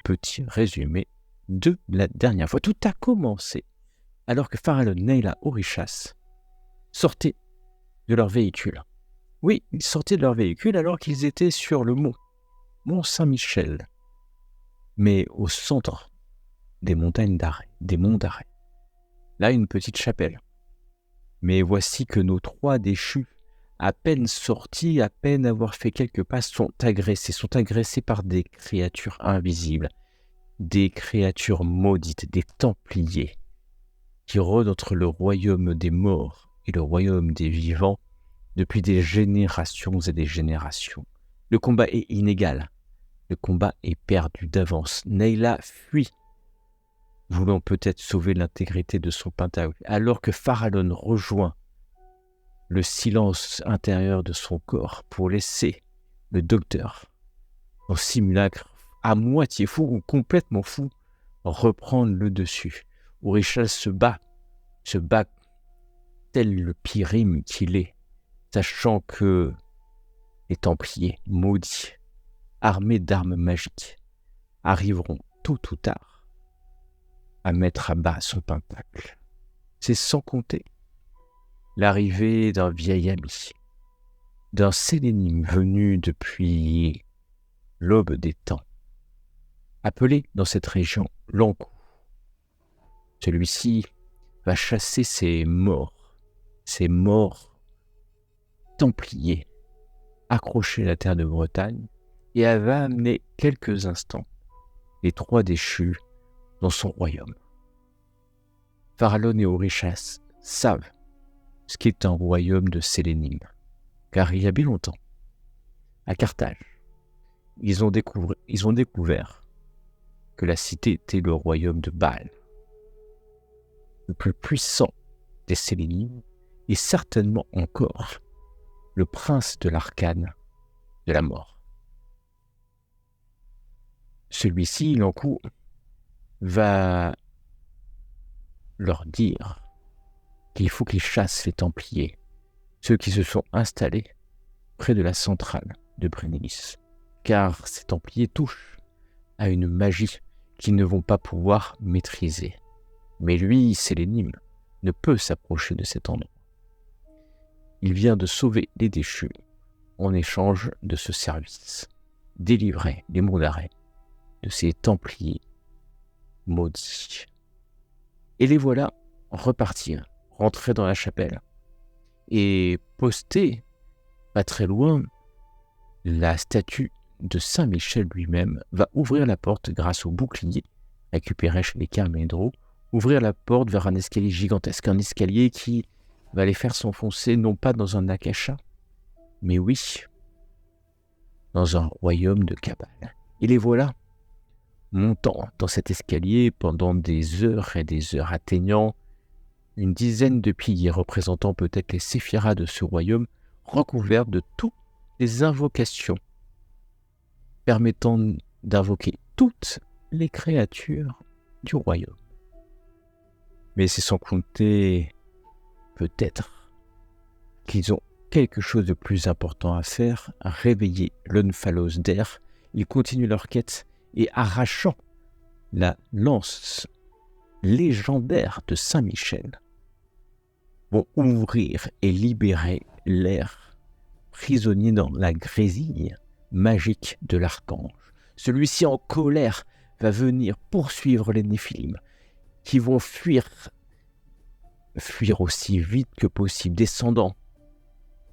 petit résumé de la dernière fois. Tout a commencé alors que Farallon, Nayla, Orishas sortaient de leur véhicule. Oui, ils sortaient de leur véhicule alors qu'ils étaient sur le mont Saint-Michel, mais au centre des montagnes d'Arrée, des monts d'Arrée. Là, une petite chapelle. Mais voici que nos 3 déchus, à peine sortis, à peine avoir fait quelques pas, sont agressés par des créatures invisibles, des créatures maudites, des Templiers, qui rôdent entre le royaume des morts et le royaume des vivants depuis des générations et des générations. Le combat est inégal, le combat est perdu d'avance. Nayla fuit, voulant peut-être sauver l'intégrité de son pentacle, alors que Farallon rejoint le silence intérieur de son corps pour laisser le docteur, en simulacre, à moitié fou ou complètement fou, reprendre le dessus. Orishas se bat tel le Pyrrhim qu'il est, sachant que les Templiers maudits, armés d'armes magiques, arriveront tôt ou tard à mettre à bas son pentacle. C'est sans compter l'arrivée d'un vieil ami, d'un Sélénim venu depuis l'aube des temps, appelé dans cette région Lankou. Celui-ci va chasser ces morts Templiers, accrocher la terre de Bretagne, et elle va amener quelques instants les 3 déchus dans son royaume. Farallon et Orishas savent ce qu'est un royaume de Sélénim, car il y a bien longtemps, à Carthage, ils ont découvert que la cité était le royaume de Baal, le plus puissant des Sélénim, et certainement encore le prince de l'arcane de la mort. Celui-ci, Lankou, va leur dire qu'il faut qu'ils chassent les Templiers, ceux qui se sont installés près de la centrale de Brénélis, car ces Templiers touchent à une magie qu'ils ne vont pas pouvoir maîtriser. Mais lui, Sélénim, ne peut s'approcher de cet endroit. Il vient de sauver les déchus en échange de ce service, délivrer les monts d'Arrée de ces Templiers maudits. Et les voilà repartir, rentrer dans la chapelle et poster, pas très loin, la statue de Saint-Michel lui-même va ouvrir la porte grâce au bouclier récupéré chez les Carmédros, ouvrir la porte vers un escalier gigantesque, un escalier qui va les faire s'enfoncer non pas dans un akasha, mais oui, dans un royaume de Cabal. Et les voilà montant dans cet escalier pendant des heures et des heures, atteignant une dizaine de piliers représentant peut-être les séphiras de ce royaume, recouverts de toutes les invocations permettant d'invoquer toutes les créatures du royaume. Mais c'est sans compter peut-être qu'ils ont quelque chose de plus important à faire, à réveiller l'Omphalos d'air. Ils continuent leur quête et arrachant la lance légendaire de Saint-Michel, vont ouvrir et libérer l'air prisonnier dans la grésille magique de l'archange. Celui-ci en colère va venir poursuivre les Néphilim, qui vont fuir aussi vite que possible, descendant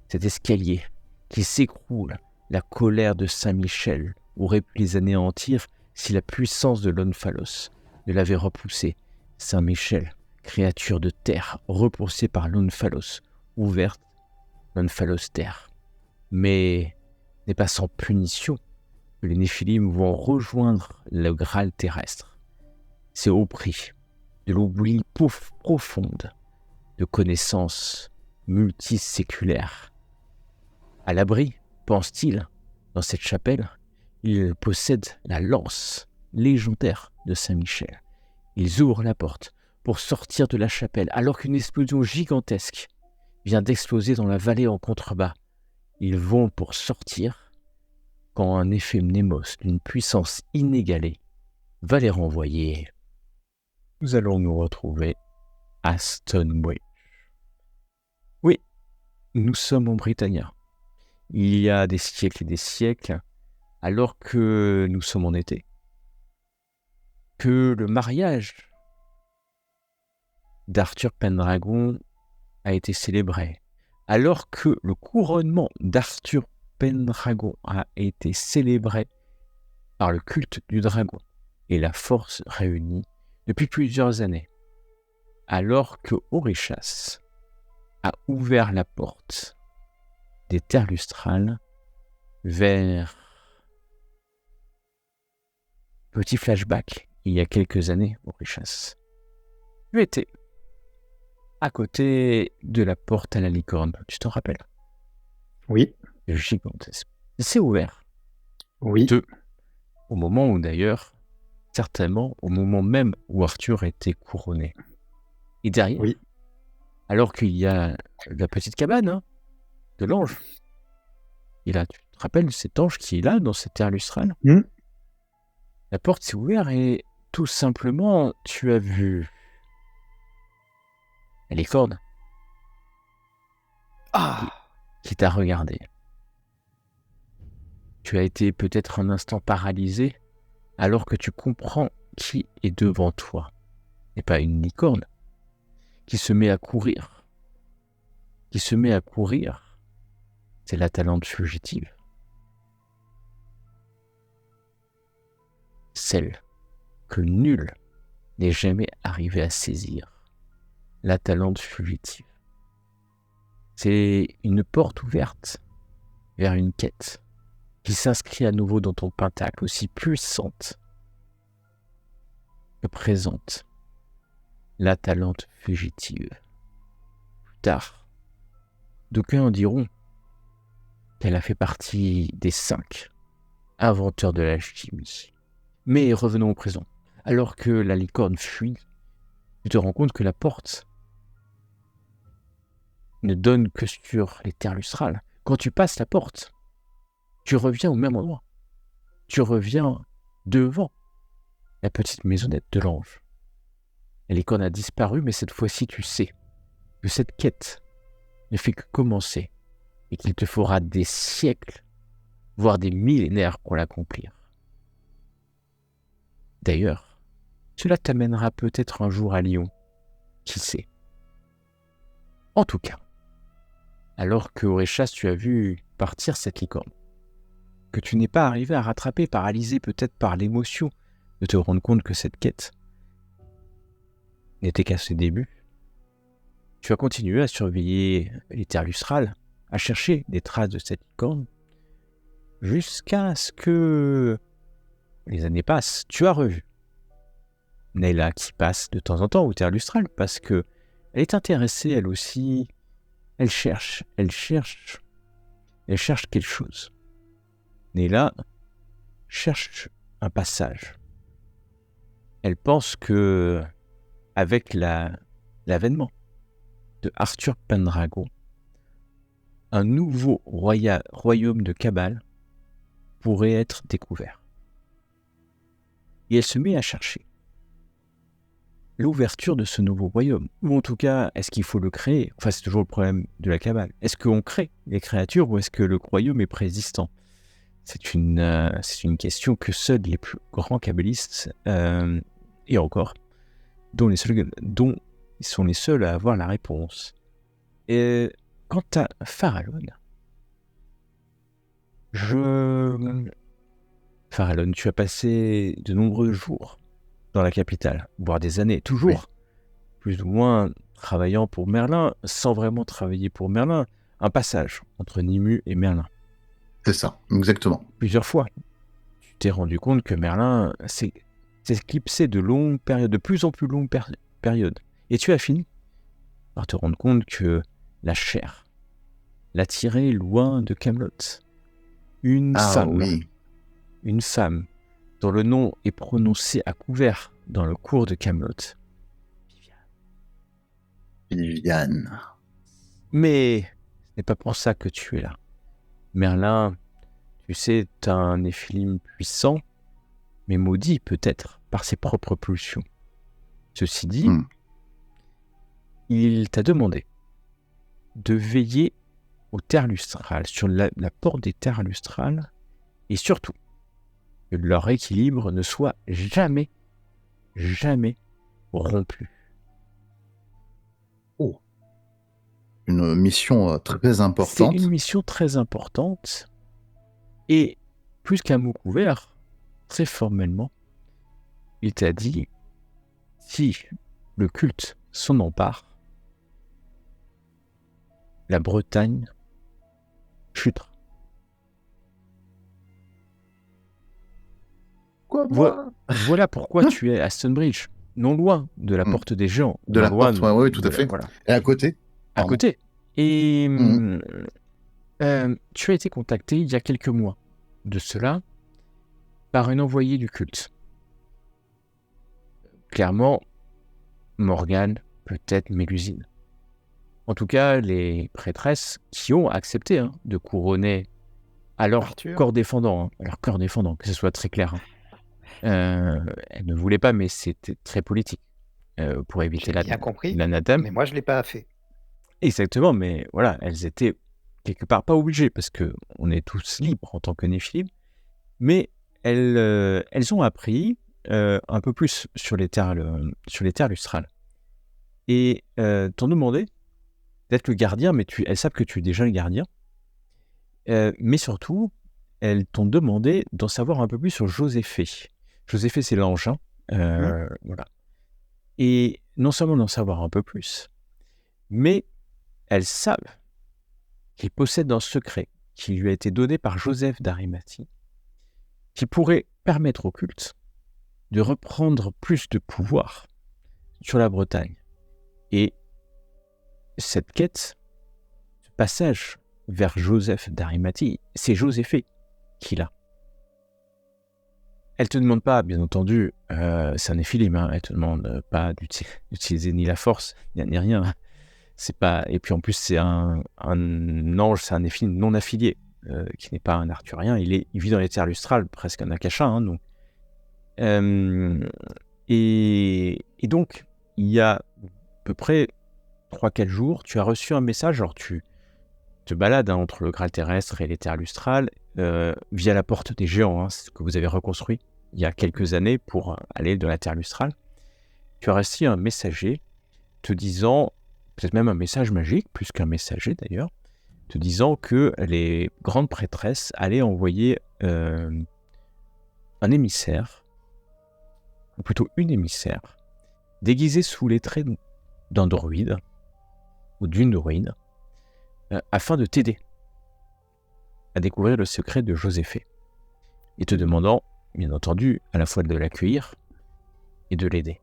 cet escalier qui s'écroule. La colère de Saint-Michel aurait pu les anéantir si la puissance de l'Omphalos ne l'avait repoussé. Saint-Michel, créature de terre, repoussée par l'Omphalos, ouverte, l'Omphalos terre. Mais n'est pas sans punition que les Néphilim vont rejoindre le Graal terrestre. C'est au prix de l'oubli profonde de connaissances multiséculaires. À l'abri, pense-t-il, dans cette chapelle, il possède la lance légendaire de Saint-Michel. Ils ouvrent la porte pour sortir de la chapelle alors qu'une explosion gigantesque vient d'exploser dans la vallée en contrebas. Ils vont pour sortir quand un effet mnémos d'une puissance inégalée va les renvoyer. Nous allons nous retrouver à Stonebridge. Oui, nous sommes en Britannia. Il y a des siècles et des siècles, alors que nous sommes en été, que le mariage d'Arthur Pendragon a été célébré, alors que le couronnement d'Arthur Pendragon a été célébré par le culte du dragon et la force réunie depuis plusieurs années, alors que Orichas a ouvert la porte des terres lustrales vers petit flashback il y a quelques années. Orichas, tu étais à côté de la porte à la licorne, tu t'en rappelles? Oui, Gigantesque. C'est ouvert. oui, Au moment où d'ailleurs, certainement au moment même où Arthur était couronné. Et derrière, oui. alors qu'il y a la petite cabane de l'ange, et là, tu te rappelles cet ange qui est là dans cette terre lustrale? Hmm. La porte s'est ouverte et tout simplement, tu as vu la licorne Ah, qui t'a regardé. Tu as été peut-être un instant paralysé alors que tu comprends qui est devant toi. Et pas une licorne qui se met à courir. C'est la Talente fugitive. Celle que nul n'est jamais arrivé à saisir. La Talente fugitive. C'est une porte ouverte vers une quête qui s'inscrit à nouveau dans ton pentacle, aussi puissante que présente. La Talente fugitive. Plus tard, d'aucuns diront qu'elle a fait partie des 5 inventeurs de l'alchimie. Mais revenons au présent. Alors que la licorne fuit, tu te rends compte que la porte ne donne que sur les terres lustrales. Quand tu passes la porte, tu reviens au même endroit. Tu reviens devant la petite maisonnette de l'ange. La licorne a disparu, mais cette fois-ci, tu sais que cette quête ne fait que commencer et qu'il te faudra des siècles, voire des millénaires pour l'accomplir. D'ailleurs, cela t'amènera peut-être un jour à Lyon. Qui sait? En tout cas, alors que Orichas, tu as vu partir cette licorne, que tu n'es pas arrivé à rattraper, paralysé peut-être par l'émotion de te rendre compte que cette quête n'était qu'à ses débuts, tu as continué à surveiller les terres lustrales, à chercher des traces de cette licorne, jusqu'à ce que les années passent. Tu as revu Nayla qui passe de temps en temps aux terres lustrales parce que elle est intéressée elle aussi. Elle cherche quelque chose. Nayla cherche un passage. Elle pense que avec l'avènement de Arthur Pendragon, un nouveau royaume de Cabal pourrait être découvert. Et elle se met à chercher l'ouverture de ce nouveau royaume. Ou en tout cas, est-ce qu'il faut le créer? Enfin, c'est toujours le problème de la Cabale. Est-ce qu'on crée les créatures ou est-ce que le royaume est préexistant? C'est une question que seuls les plus grands kabbalistes, et encore, dont ils sont les seuls à avoir la réponse. Et quant à Farallon, Farallon, tu as passé de nombreux jours dans la capitale, voire des années, toujours, plus ou moins travaillant pour Merlin, sans vraiment travailler pour Merlin. Un passage entre Nimue et Merlin. C'est ça, exactement. Plusieurs fois, tu t'es rendu compte que Merlin s'est éclipsé de longues périodes, de plus en plus longues périodes. Et tu as fini par te rendre compte que la chair l'a tiré loin de Camelot. Une femme dont le nom est prononcé à couvert dans le cours de Camelot. Viviane. Mais ce n'est pas pour ça que tu es là. Merlin, tu sais, est un Néphilim puissant, mais maudit peut-être par ses propres pulsions. Ceci dit, il t'a demandé de veiller aux terres lustrales, sur la porte des terres lustrales, et surtout que leur équilibre ne soit jamais rompu. Oh. Une mission très importante. C'est une mission très importante, et plus qu'un mot couvert, très formellement, il t'a dit, si le culte s'en empare, la Bretagne chutera. Quoi, moi Voilà pourquoi tu es à Stonebridge, non loin de la porte des géants. De la porte, oui, tout à fait. Voilà. Et à côté. À côté. Et tu as été contacté il y a quelques mois de cela par un envoyé du culte. Clairement, Morgane, peut-être Mélusine. En tout cas, les prêtresses qui ont accepté de couronner à leur corps défendant, que ce soit très clair. Elles ne voulaient pas, mais c'était très politique pour éviter l'anathème. Mais moi, je ne l'ai pas fait. Exactement, mais voilà, elles étaient quelque part pas obligées, parce qu'on est tous libres en tant que néphilim, mais elles ont appris un peu plus sur les terres lustrales. Et t'ont demandé d'être le gardien, mais elles savent que tu es déjà le gardien. Mais surtout, elles t'ont demandé d'en savoir un peu plus sur Joséphée. Joséphée, c'est l'ange. Voilà. Et non seulement d'en savoir un peu plus, mais elles savent qu'il possède un secret qui lui a été donné par Joseph d'Arimathie, qui pourrait permettre au culte de reprendre plus de pouvoir sur la Bretagne. Et cette quête, ce passage vers Joseph d'Arimathie, c'est Joséphée qui l'a. Elle te demande pas, bien entendu, c'est un néphilim, elle te demande pas d'utiliser ni la force, ni rien. C'est pas, et puis en plus, c'est un ange, c'est un néphilim non affilié, qui n'est pas un arthurien, il vit dans les terres lustrales, presque un akasha, donc. Et donc, il y a à peu près 3-4 jours, tu as reçu un message, alors tu te balades entre le Graal terrestre et les terres lustrales, via la porte des géants, c'est ce que vous avez reconstruit il y a quelques années pour aller dans la terre lustrale. Tu as reçu un messager te disant, peut-être même un message magique, plus qu'un messager d'ailleurs, te disant que les grandes prêtresses allaient envoyer un émissaire, ou plutôt une émissaire, déguisée sous les traits d'un druide, ou d'une druide, afin de t'aider à découvrir le secret de Joséphée, et te demandant, bien entendu, à la fois de l'accueillir et de l'aider,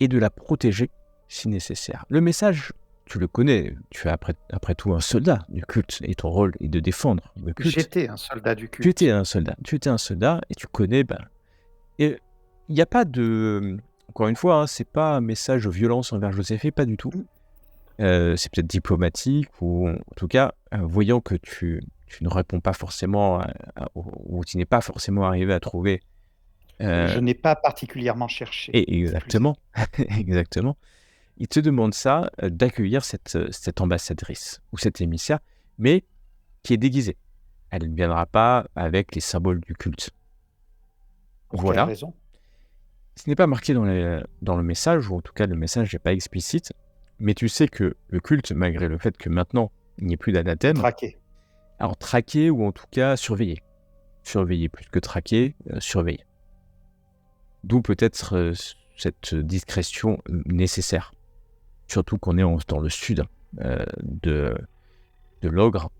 et de la protéger si nécessaire. Le message, tu le connais, tu es après tout un soldat du culte, et ton rôle est de défendre le culte. J'étais un soldat du culte. Tu étais un soldat, et tu connais, et il n'y a pas de... Encore une fois, c'est pas un message de violence envers Joséphée, pas du tout. C'est peut-être diplomatique, ou en tout cas, voyant que tu ne réponds pas forcément, ou tu n'es pas forcément arrivé à trouver... Je n'ai pas particulièrement cherché. Exactement, exactement. Il te demande ça, d'accueillir cette ambassadrice, ou cette émissaire, mais qui est déguisée. Elle ne viendra pas avec les symboles du culte. Pour quelle raison ? Ce n'est pas marqué dans le message, ou en tout cas le message n'est pas explicite, mais tu sais que le culte, malgré le fait que maintenant il n'y ait plus d'anathème, alors traqué, ou en tout cas surveillé. Surveillé, plus que traqué, surveillé. D'où peut-être cette discrétion nécessaire. Surtout qu'on est dans le sud de l'ogre,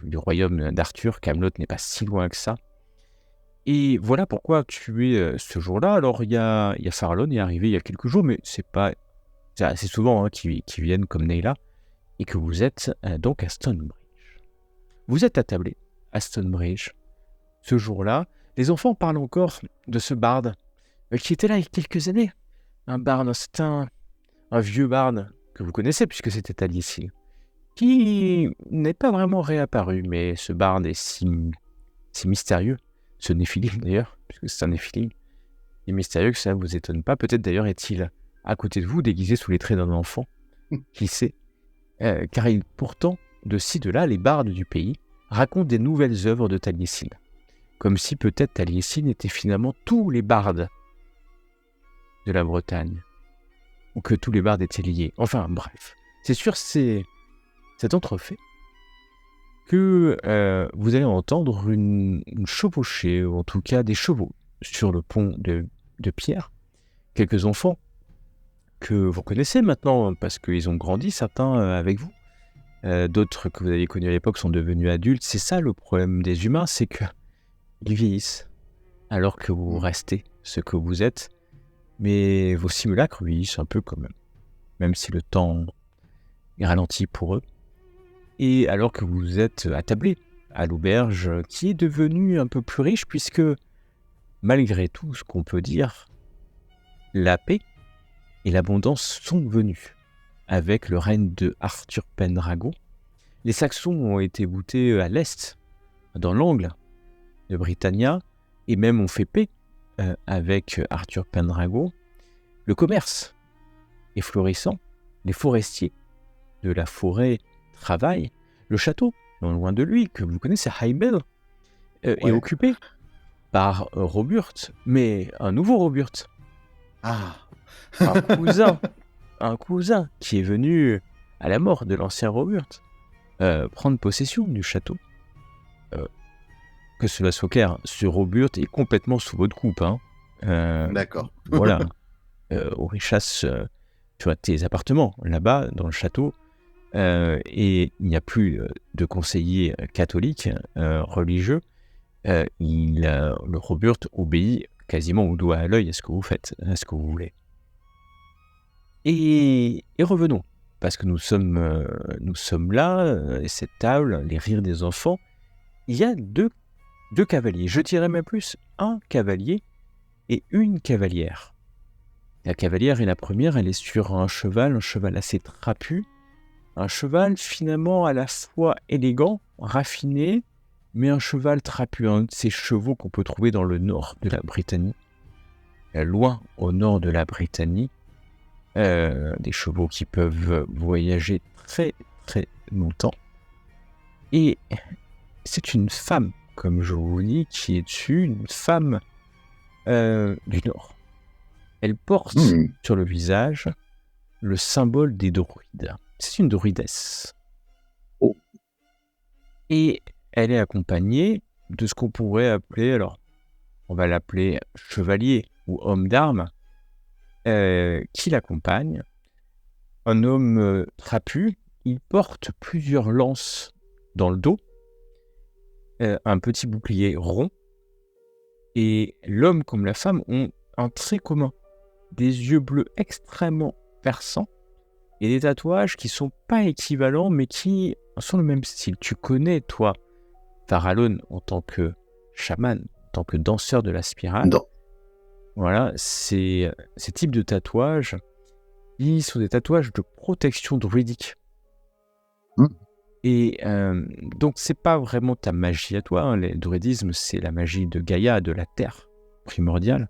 du royaume d'Arthur. Camelot n'est pas si loin que ça. Et voilà pourquoi tu es ce jour-là. Alors, il y a Farallon est arrivé il y a quelques jours, mais c'est assez souvent qui viennent comme Neyla, et que vous êtes donc à Stonebridge. Vous êtes attablés à Stonebridge ce jour-là. Les enfants parlent encore de ce barde qui était là il y a quelques années. Un barde, c'est un vieux barde que vous connaissez puisque c'était Taliesil, qui n'est pas vraiment réapparu, mais ce barde est si mystérieux, ce néphilim d'ailleurs, puisque c'est un néphilim, et mystérieux que ça ne vous étonne pas. Peut-être d'ailleurs est-il à côté de vous, déguisé sous les traits d'un enfant, qui sait, car pourtant, de ci de là, les bardes du pays racontent des nouvelles œuvres de Taliesin, comme si peut-être Taliesin était finalement tous les bardes de la Bretagne, ou que tous les bardes étaient liés. Enfin, bref. C'est sûr, c'est entrefait que vous allez entendre une chevauchée, ou en tout cas des chevaux, sur le pont de pierre. Quelques enfants que vous connaissez maintenant, parce qu'ils ont grandi, certains avec vous. D'autres que vous avez connus à l'époque sont devenus adultes. C'est ça le problème des humains, c'est qu'ils vieillissent, alors que vous restez ce que vous êtes. Mais vos simulacres vieillissent un peu quand même si le temps est ralenti pour eux. Et alors que vous êtes attablés à l'auberge, qui est devenue un peu plus riche, puisque malgré tout ce qu'on peut dire, la paix et l'abondance sont venus avec le règne de Arthur Pendragon. Les Saxons ont été boutés à l'est, dans l'angle de Britannia, et même ont fait paix avec Arthur Pendragon. Le commerce est florissant, les forestiers de la forêt travaillent, le château, non loin de lui, que vous connaissez, Heimel, est occupé par Roburt, mais un nouveau Roburt. Un cousin qui est venu à la mort de l'ancien Roburt prendre possession du château. Que cela soit clair, ce Roburt est complètement sous votre coupe. D'accord. Voilà. Aurichas, tu as tes appartements là-bas, dans le château, et il n'y a plus de conseillers catholiques, religieux. Le Roburt obéit quasiment au doigt à l'œil à ce que vous faites, à ce que vous voulez. Et revenons, parce que nous sommes là, et cette table, les rires des enfants, il y a deux cavaliers, je dirais même plus, un cavalier et une cavalière. La cavalière est la première, elle est sur un cheval assez trapu, un cheval finalement à la fois élégant, raffiné, mais un cheval trapu, un de ces chevaux qu'on peut trouver dans le nord de la Britannie, loin au nord de la Britannie, des chevaux qui peuvent voyager très très longtemps. Et c'est une femme, comme je vous dis, qui est dessus, une femme du Nord. Elle porte sur le visage le symbole des druides. C'est une druidesse. Et elle est accompagnée de ce qu'on pourrait appeler, alors on va l'appeler chevalier ou homme d'armes, qui l'accompagne. Un homme trapu, il porte plusieurs lances dans le dos, un petit bouclier rond, et l'homme comme la femme ont un trait commun, des yeux bleus extrêmement perçants, et des tatouages qui sont pas équivalents, mais qui sont le même style. Tu connais, toi, Farallon, en tant que chaman, en tant que danseur de la spirale. Non. Voilà, ces types de tatouages, ils sont des tatouages de protection druidique. Et donc, c'est pas vraiment ta magie à toi. Le druidisme, c'est la magie de Gaïa, de la terre primordiale.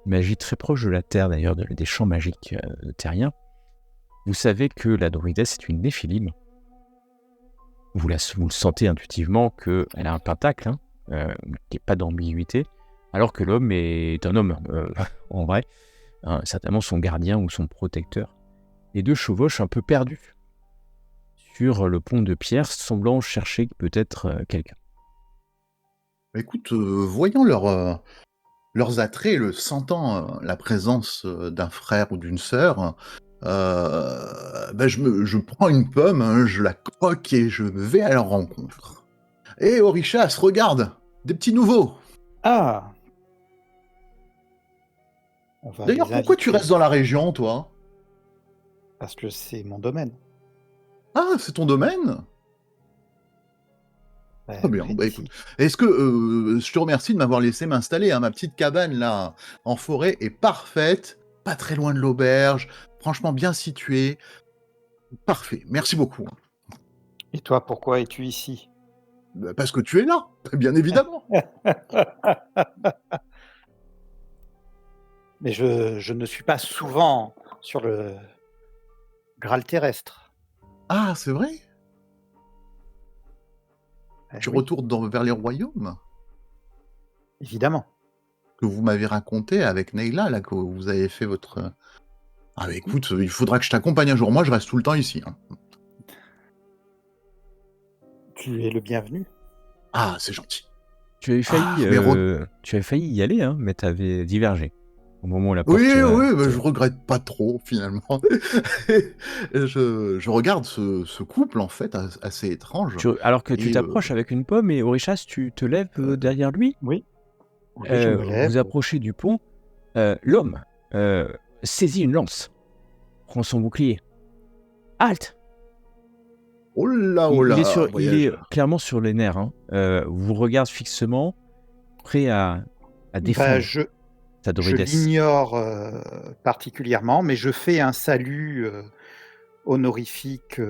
Magie très proche de la terre, d'ailleurs, des champs magiques terriens. Vous savez que la druidesse est une néphilim. Vous le sentez intuitivement qu'elle a un pentacle, qui n'est pas d'ambiguïté, alors que l'homme est un homme, en vrai. Certainement son gardien ou son protecteur. Les deux chevauchent un peu perdus sur le pont de pierre, semblant chercher peut-être quelqu'un. Écoute, voyant leurs attraits, sentant la présence d'un frère ou d'une sœur, je prends une pomme, je la croque et je vais à leur rencontre. Hé, Aurichas, regarde, des petits nouveaux. Ah. D'ailleurs, pourquoi tu restes dans la région, toi ? Parce que c'est mon domaine. Ah, c'est ton domaine ? Très bien. Écoute, est-ce que je te remercie de m'avoir laissé m'installer, hein, ma petite cabane là en forêt est parfaite, pas très loin de l'auberge, franchement bien située. Parfait, merci beaucoup. Et toi, pourquoi es-tu ici ? Parce que tu es là, bien évidemment. Mais je ne suis pas souvent sur le Graal terrestre. Ah, c'est vrai? Tu Oui, retournes vers les royaumes évidemment. que vous m'avez raconté avec Neyla, là, que vous avez fait votre... Ah bah écoute, il faudra que je t'accompagne un jour. Moi, je reste tout le temps ici. Hein. Tu es le bienvenu. Ah, c'est gentil. Tu avais failli, mais tu avais failli y aller, hein, mais tu avais divergé au moment où la porte. Oui, bah, je regrette pas trop, finalement. je regarde ce couple, en fait, assez étrange. Alors que tu Et t'approches avec une pomme et Orichas, tu te lèves derrière lui. Oui. Oui, je me lève. Vous approchez du pont. L'homme saisit une lance, prend son bouclier. Halte! oh là, Il est voyageur. clairement sur les nerfs. Hein. Vous regarde fixement, prêt à Bah, défendre je sa druidesse. l'ignore particulièrement, mais je fais un salut honorifique,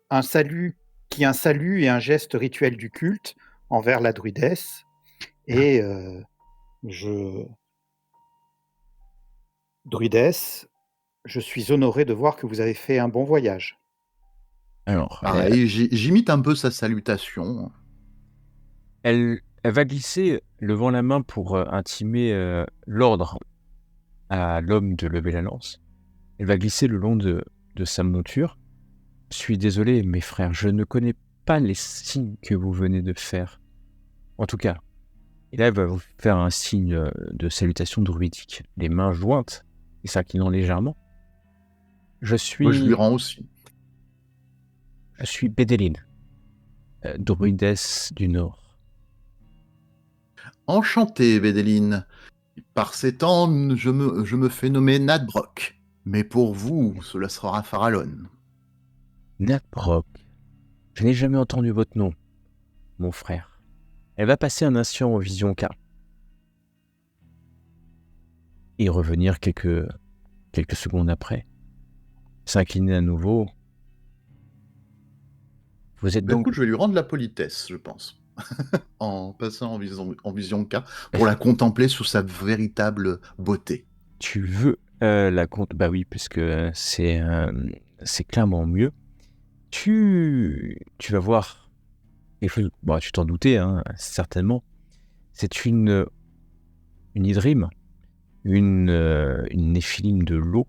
un salut qui est un salut et un geste rituel du culte envers la druidesse. Et druidesse, je suis honoré de voir que vous avez fait un bon voyage. Alors, Pareil, j'imite un peu sa salutation. elle va glisser, levant la main pour intimer l'ordre à l'homme de lever la lance. Elle va glisser le long de sa monture. Je suis désolé, mes frères, je ne connais pas les signes que vous venez de faire. En tout cas, et là, elle va vous faire un signe de salutation druidique, les mains jointes et s'inclinant légèrement. Je Moi, je lui suis rends aussi. Bédéline, druidesse du Nord. Enchanté, Bédéline. Par ces temps, je me fais nommer Nadbrok. Mais pour vous, cela sera Farallon. Nadbrok, je n'ai jamais entendu votre nom, mon frère. Elle va passer un instant en vision K. Et revenir quelques secondes après. S'incliner à nouveau. Vous êtes Bah, donc... écoute, je vais lui rendre la politesse, je pense. En passant en vision K, pour la contempler sous sa véritable beauté. Tu veux la compte... Bah oui, puisque c'est clairement mieux. Tu vas voir quelque chose... Bon, tu t'en doutais, hein, certainement. C'est une hydrime, une néphilim de l'eau,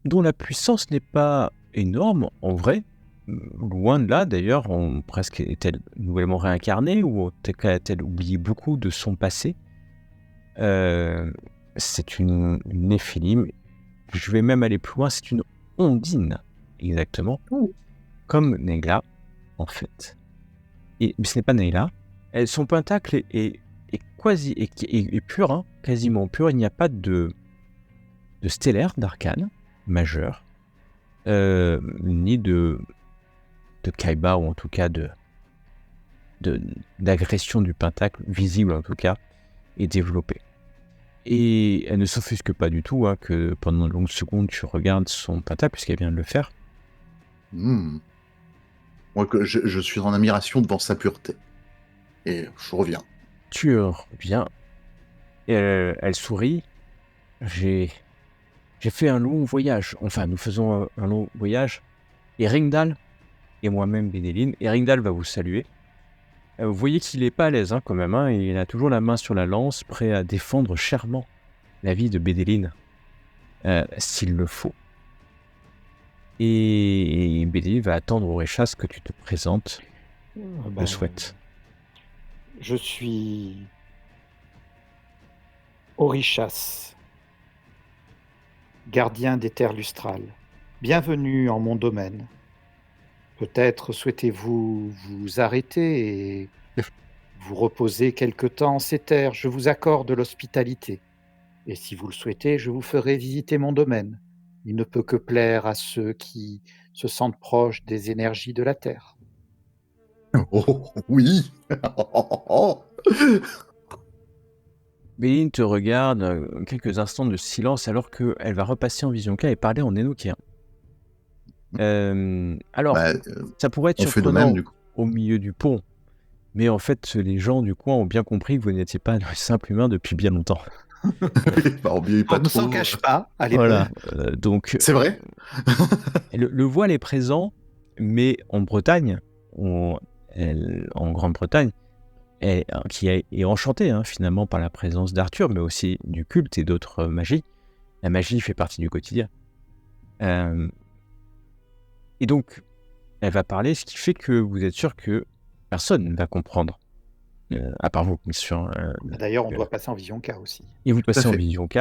dont la puissance n'est pas énorme, en vrai. Loin de là, d'ailleurs, presque est-elle nouvellement réincarnée ou a-t-elle oublié beaucoup de son passé. C'est une néphilim. Je vais même aller plus loin, c'est une ondine, exactement. Comme Neyla, en fait. Mais ce n'est pas Neyla. Son pentacle est pur, hein, quasiment pur. Il n'y a pas de stellaire, d'arcane majeur, ni de kaiba, ou en tout cas d'agression du pentacle, visible en tout cas, et développée. Et elle ne s'offusque pas du tout, hein, que pendant de longues secondes tu regardes son pentacle, puisqu'elle vient de le faire. Moi, je suis en admiration devant sa pureté. Et je reviens. Tu reviens. Et elle sourit. J'ai fait un long voyage. Enfin, nous faisons un long voyage. Et Ringdal, et moi-même Bédéline, et Ringdal va vous saluer. Vous voyez qu'il n'est pas à l'aise, hein, quand même. Hein, il a toujours la main sur la lance, prêt à défendre chèrement la vie de Bédéline, s'il le faut. Et Bédéline va attendre Orichas que tu te présentes. Le souhaite. Je suis Orichas, gardien des terres lustrales. Bienvenue en mon domaine. Peut-être souhaitez-vous vous arrêter et vous reposer quelque temps en ces terres. Je vous accorde l'hospitalité. Et si vous le souhaitez, je vous ferai visiter mon domaine. Il ne peut que plaire à ceux qui se sentent proches des énergies de la terre. Oh, oui. Bédéline te regarde, quelques instants de silence, alors qu'elle va repasser en vision K et parler en énoquien. Alors, Bah, ça pourrait être on fait de surprenant même, du coup. au milieu du pont. Mais en fait, les gens du coin ont bien compris que vous n'étiez pas un simple humain depuis bien longtemps. Bah, on vieillit pas On ne s'en trop. cache pas à l'époque. Voilà. Donc, C'est vrai. le voile est présent, mais en Bretagne, en Grande-Bretagne, qui est enchantée finalement par la présence d'Arthur, mais aussi du culte et d'autres magies. La magie fait partie du quotidien. Euh, et donc, elle va parler, ce qui fait que vous êtes sûr que personne ne va comprendre, à part vous, bien sûr. D'ailleurs, on doit passer en vision K aussi. Et vous à passez en fait. vision K.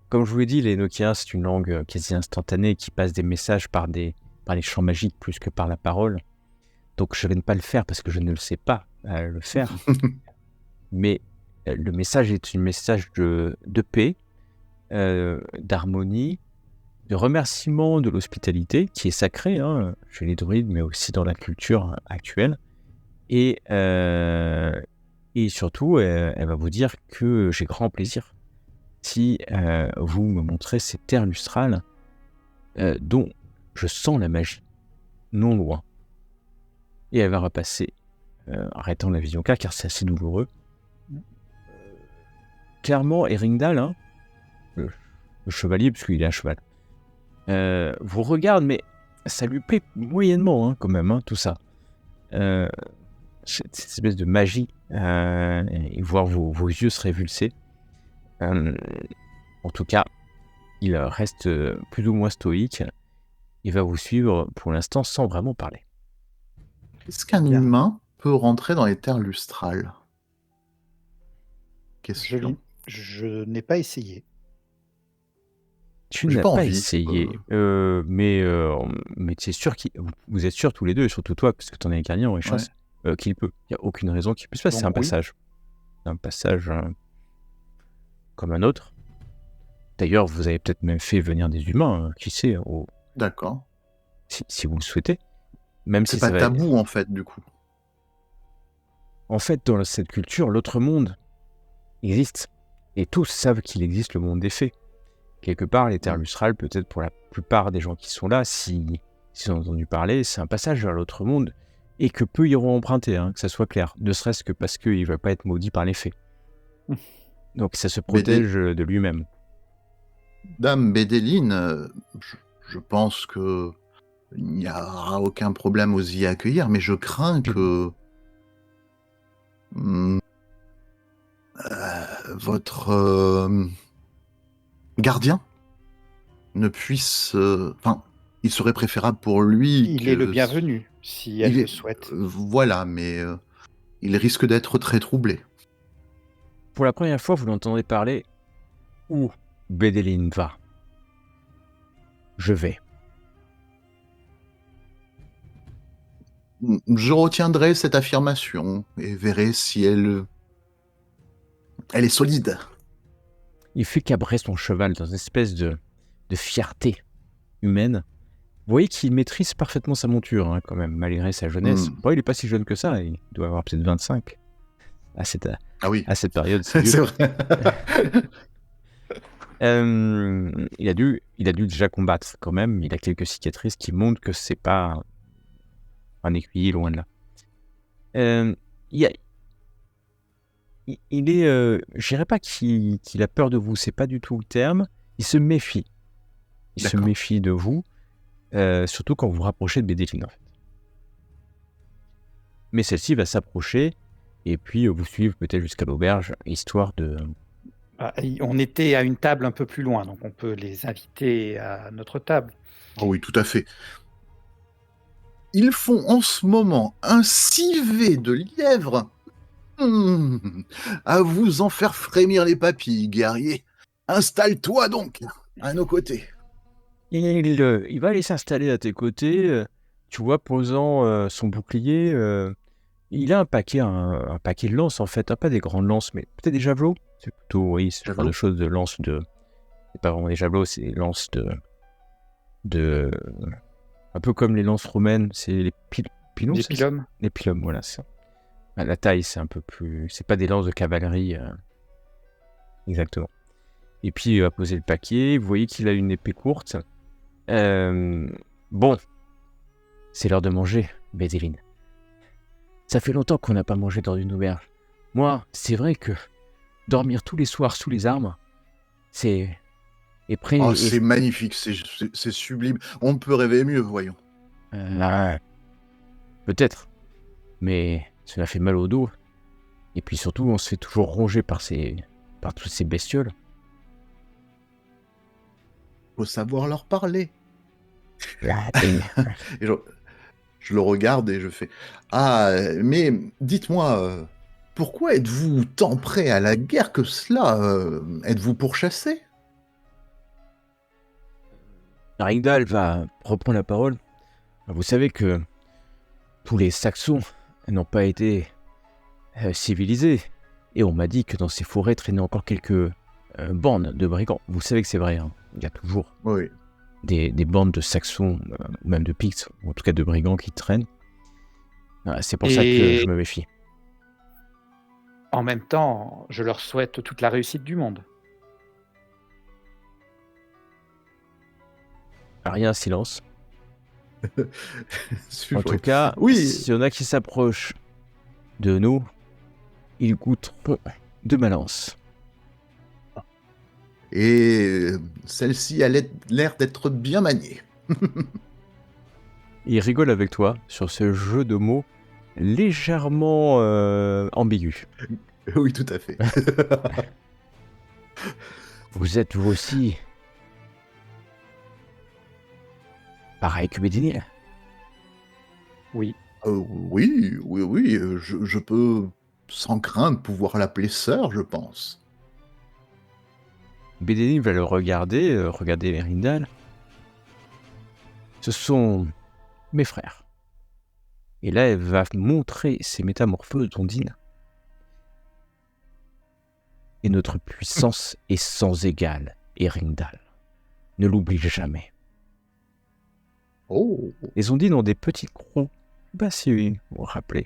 Comme je vous l'ai dit, les Nokia, c'est une langue quasi instantanée qui passe des messages par les champs magiques plus que par la parole. Donc je ne vais pas le faire parce que je ne le sais pas le faire. Mais le message est un message de paix, d'harmonie, de remerciement de l'hospitalité, qui est sacrée chez les druides, mais aussi dans la culture actuelle. Et surtout, elle va vous dire que j'ai grand plaisir si vous me montrez ces terres lustrales dont je sens la magie, non loin. Et elle va repasser, arrêtant la vision K, car c'est assez douloureux. Clairement, Eringdal, le chevalier, puisqu'il est un cheval, vous regarde, mais ça lui plaît moyennement quand même, tout ça. Cette espèce de magie, et voir vos yeux se révulser. En tout cas, il reste plus ou moins stoïque. Il va vous suivre pour l'instant sans vraiment parler. Est-ce qu'un Bien. humain peut rentrer dans les terres lustrales? Question. Je n'ai pas essayé. Tu J'ai n'as pas pas envie. essayé, mais c'est sûr vous êtes sûr tous les deux, et surtout toi, parce que tu en es incarné en échasse, qu'il peut. Il n'y a aucune raison qu'il puisse pas. Donc, C'est un oui. passage. Un passage comme un autre. D'ailleurs, vous avez peut-être même fait venir des humains, qui sait, D'accord. si vous le souhaitez. Même C'est si pas ça va... tabou en fait, du coup. En fait, dans cette culture, l'autre monde existe. Et tous savent qu'il existe le monde des fées. Quelque part, les terres lustrales, peut-être pour la plupart des gens qui sont là, s'ils ont entendu parler, c'est un passage vers l'autre monde, et que peu iront emprunter, que ça soit clair. Ne serait-ce que parce qu'il ne va pas être maudit par les fées. Donc ça se protège de lui-même. Dame Bédéline, je pense que il n'y aura aucun problème à y accueillir, mais je crains que votre gardien ne puisse... Enfin, il serait préférable pour lui Il que... est le bienvenu, si elle le souhaite. Voilà, mais il risque d'être très troublé. Pour la première fois, vous l'entendrez parler où Bédéline va. Je vais. Je retiendrai cette affirmation et verrai si elle est solide. Il fait cabrer son cheval dans une espèce de fierté humaine. Vous voyez qu'il maîtrise parfaitement sa monture, quand même, malgré sa jeunesse. Bon, il n'est pas si jeune que ça, il doit avoir peut-être 25 à cette période. C'est vrai. Il a dû déjà combattre quand même. Il a quelques cicatrices qui montrent que c'est pas un écuyer, loin de là. Il est, je dirais pas qu'il a peur de vous, c'est pas du tout le terme. Il se méfie. Il se méfie de vous, surtout quand vous vous rapprochez de Bédéline, en fait. Mais celle-ci va s'approcher et puis vous suivre peut-être jusqu'à l'auberge, histoire de... On était à une table un peu plus loin, donc on peut les inviter à notre table. Oh oui, tout à fait. Ils font en ce moment un civet de lièvre. À vous en faire frémir les papilles, guerrier. Installe-toi donc à nos côtés. Il va aller s'installer à tes côtés, tu vois, posant son bouclier. Il a un paquet de lances, en fait, pas des grandes lances, mais peut-être des javelots. C'est plutôt, oui, ce genre de choses, de lances de... C'est pas vraiment des javelots, c'est des lances de... Un peu comme les lances romaines, c'est les pilums. Les pilums. Les pilums, voilà, c'est ça. La taille, c'est un peu plus... C'est pas des lances de cavalerie, exactement. Et puis, il va poser le paquet. Vous voyez qu'il a une épée courte. Bon, c'est l'heure de manger, Bédéline. Ça fait longtemps qu'on n'a pas mangé dans une auberge. Moi, c'est vrai que dormir tous les soirs sous les arbres, c'est... Et près... Oh, et- c'est magnifique, c'est sublime. On ne peut rêver mieux, voyons. Ouais, peut-être. Mais cela fait mal au dos. Et puis surtout, on se fait toujours ronger par toutes ces bestioles. Faut savoir leur parler. Ah, et- Et je le regarde et je fais Ah, mais dites-moi, pourquoi êtes-vous tant prêt à la guerre que cela êtes-vous pourchassé? Ringdal va reprendre la parole. Vous savez que tous les Saxons n'ont pas été civilisés. Et on m'a dit que dans ces forêts traînaient encore quelques bandes de brigands. Vous savez que c'est vrai, hein. Il y a toujours Oui. des bandes de Saxons, ou même de Pictes, ou en tout cas de brigands qui traînent. C'est pour ça que Et je me méfie. en même temps, je leur souhaite toute la réussite du monde. Rien, silence. En tout Oui. cas, Oui. s'il y en a qui s'approchent de nous, ils goûteront de ma lance. Et celle-ci a l'air d'être bien maniée. Il rigole avec toi sur ce jeu de mots légèrement ambigu. Oui, tout à fait. Vous êtes vous aussi pareil que Bédénil. Oui. Oui, je peux sans crainte pouvoir l'appeler sœur, je pense. Bédénil va le regarder Rindal. Ce sont mes frères. Et là, elle va montrer ses métamorphoses d'Ondine. Et notre puissance est sans égale, Erindal. Ne l'oublie jamais. Oh, Les Ondines ont des petits crocs, bah si vous vous rappelez,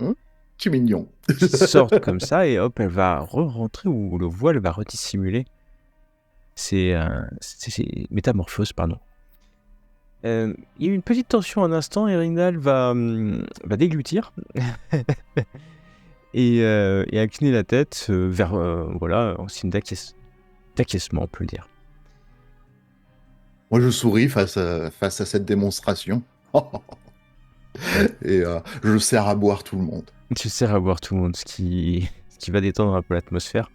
qui mignon. qui sortent comme ça et hop, elle va re-rentrer ou le voile va redissimuler ses métamorphoses, pardon. Il y a eu une petite tension un instant, Erindal va déglutir et incliner la tête vers, en signe d'acquiescement, on peut le dire. Moi, je souris face à cette démonstration. Et je sers à boire tout le monde. Tu sers à boire tout le monde, ce qui va détendre un peu l'atmosphère,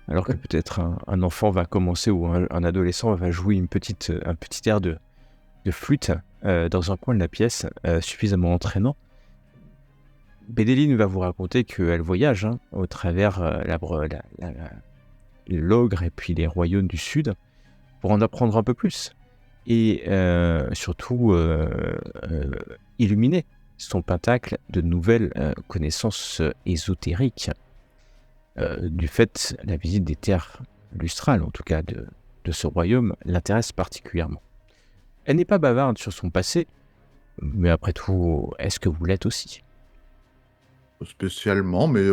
alors que peut-être un enfant va commencer ou un adolescent va jouer un petit air de flûte dans un coin de la pièce, suffisamment entraînant. Bédéline va vous raconter qu'elle voyage au travers l'ogre et puis les royaumes du sud pour en apprendre un peu plus et surtout illuminer son pentacle de nouvelles connaissances ésotériques du fait la visite des terres lustrales, en tout cas de ce royaume, l'intéresse particulièrement. Elle n'est pas bavarde sur son passé, mais après tout, est-ce que vous l'êtes aussi ? Spécialement, mais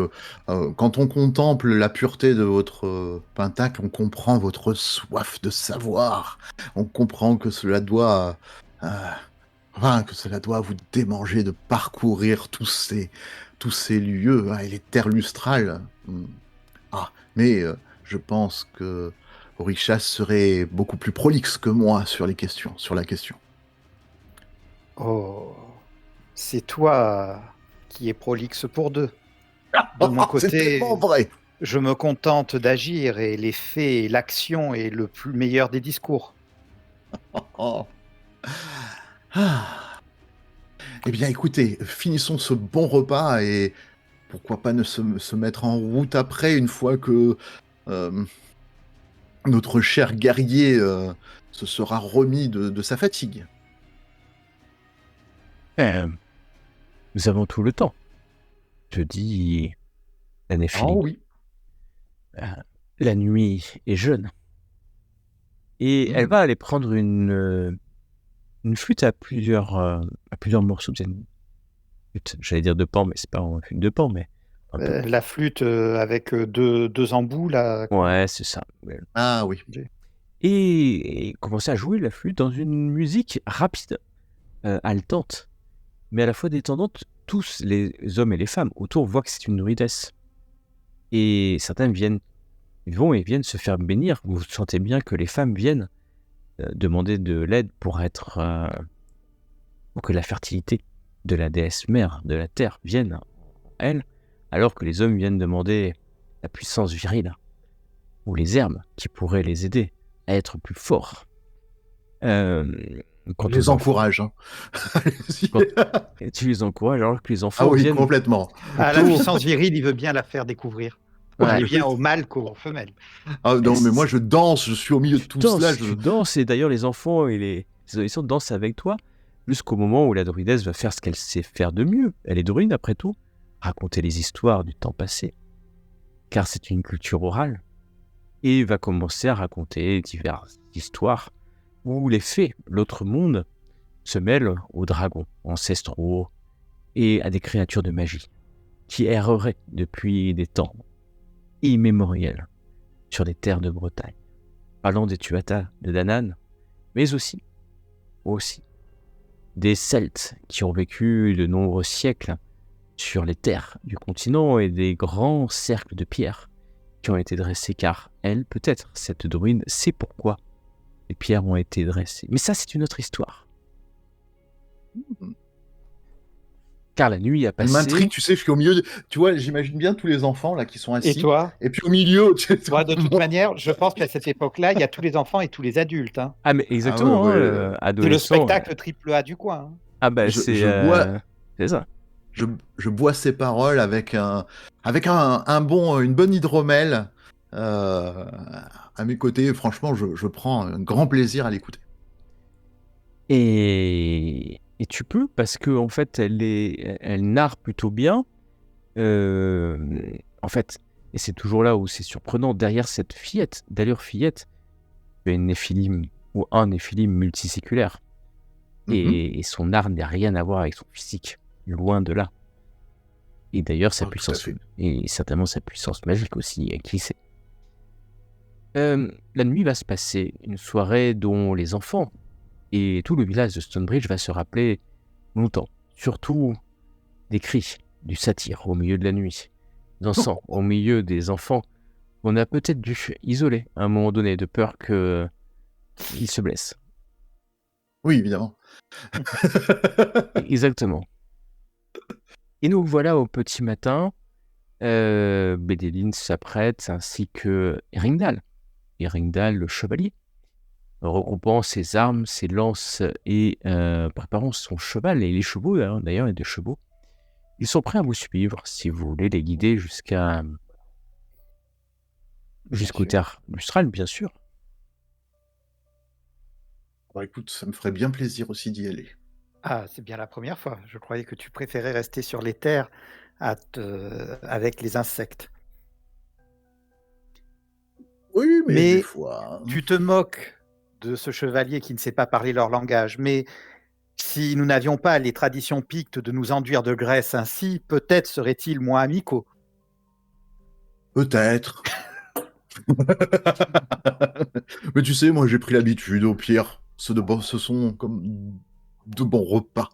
quand on contemple la pureté de votre pentacle, on comprend votre soif de savoir. On comprend que cela doit vous démanger de parcourir tous ces lieux et les terres lustrales. Mais je pense que Orichas serait beaucoup plus prolixe que moi sur la question. Oh, c'est toi qui es prolixe pour deux. De mon C'est côté, tellement vrai. je me contente d'agir et les faits et l'action est le plus meilleur des discours. Oh. Eh bien, écoutez, finissons ce bon repas et pourquoi pas ne se mettre en route après, une fois que notre cher guerrier se sera remis de sa fatigue. Nous avons tout le temps. Je dis la Néphilie. Oh oui. La nuit est jeune. Et elle va aller prendre une flûte à plusieurs morceaux. J'allais dire de pan, mais c'est pas une flûte de pan, mais un peu. La flûte avec deux embouts, là. Ouais, c'est ça. Ah oui. Et commencer à jouer la flûte dans une musique rapide, haletante, mais à la fois détendante, tous les hommes et les femmes autour voient que c'est une druidesse. Et certains viennent se faire bénir. Vous sentez bien que les femmes viennent demander de l'aide pour que la fertilité de la déesse mère de la terre vienne à elle, alors que les hommes viennent demander la puissance virile ou les herbes qui pourraient les aider à être plus forts. Quant Les aux enfants, encourage. Hein. Allez-y. et tu les encourages alors que les Ah enfants oui, viennent complètement. Ah, la autour. puissance virile, il veut bien la faire découvrir. Ouais. Il est bien au mâle qu'aux femelles. Ah non, mais moi je danse, je suis au milieu de tout cela. Tu danses, et d'ailleurs les enfants et les adolescents dansent avec toi jusqu'au moment où la druidesse va faire ce qu'elle sait faire de mieux. Elle est druide après tout, raconter les histoires du temps passé, car c'est une culture orale, et va commencer à raconter diverses histoires où les fées, l'autre monde, se mêlent aux dragons ancestraux et à des créatures de magie qui erreraient depuis des temps immémoriels sur les terres de Bretagne, parlant des Tuatha de Danann, mais aussi des Celtes qui ont vécu de nombreux siècles sur les terres du continent et des grands cercles de pierre qui ont été dressés, car elle, peut-être, cette druide, sait pourquoi les pierres ont été dressées. Mais ça, c'est une autre histoire. Car la nuit a Elle passé... m'intrigue, tu sais, je suis au milieu. Tu vois, j'imagine bien tous les enfants là qui sont assis. Et toi? Et puis au milieu. Moi, de toute manière, je pense qu'à cette époque-là, il y a tous les enfants et tous les adultes. Hein. Ah, mais exactement, ouais, hein, C'est le adolescent. spectacle triple A du coin. Hein. Ah bah c'est ça. Je bois ces paroles avec une bonne hydromel à mes côtés. Franchement, je prends un grand plaisir à l'écouter. Et tu peux, parce que en fait, elle narre plutôt bien. En fait, et c'est toujours là où c'est surprenant, derrière cette fillette, d'allure fillette, il y a une néphilim ou un néphilim multiséculaire. Et son art n'a rien à voir avec son physique, loin de là. Et d'ailleurs, sa puissance, et certainement sa puissance magique aussi, qui sait. La nuit va se passer, une soirée dont les enfants et tout le village de Stonebridge va se rappeler longtemps. Surtout des cris, du satyre au milieu de la nuit, d'un sang au milieu des enfants qu'on a peut-être dû isoler à un moment donné, de peur qu'ils se blessent. Oui, évidemment. Exactement. Et nous voilà au petit matin. Bédéline s'apprête, ainsi que Eringdal. Eringdal, le chevalier, regroupant ses armes, ses lances et préparant son cheval et les chevaux, d'ailleurs, les deux chevaux. Ils sont prêts à vous suivre si vous voulez les guider jusqu'aux terres lustrales, bien sûr. Bah écoute, ça me ferait bien plaisir aussi d'y aller. Ah, c'est bien la première fois. Je croyais que tu préférais rester sur les terres avec les insectes. Oui, mais Mais des fois. tu te moques de ce chevalier qui ne sait pas parler leur langage. Mais si nous n'avions pas les traditions pictes de nous enduire de graisse ainsi, peut-être serait-il moins amicaux. Peut-être. Mais tu sais, moi j'ai pris l'habitude, au pire. Ce sont comme de bons repas.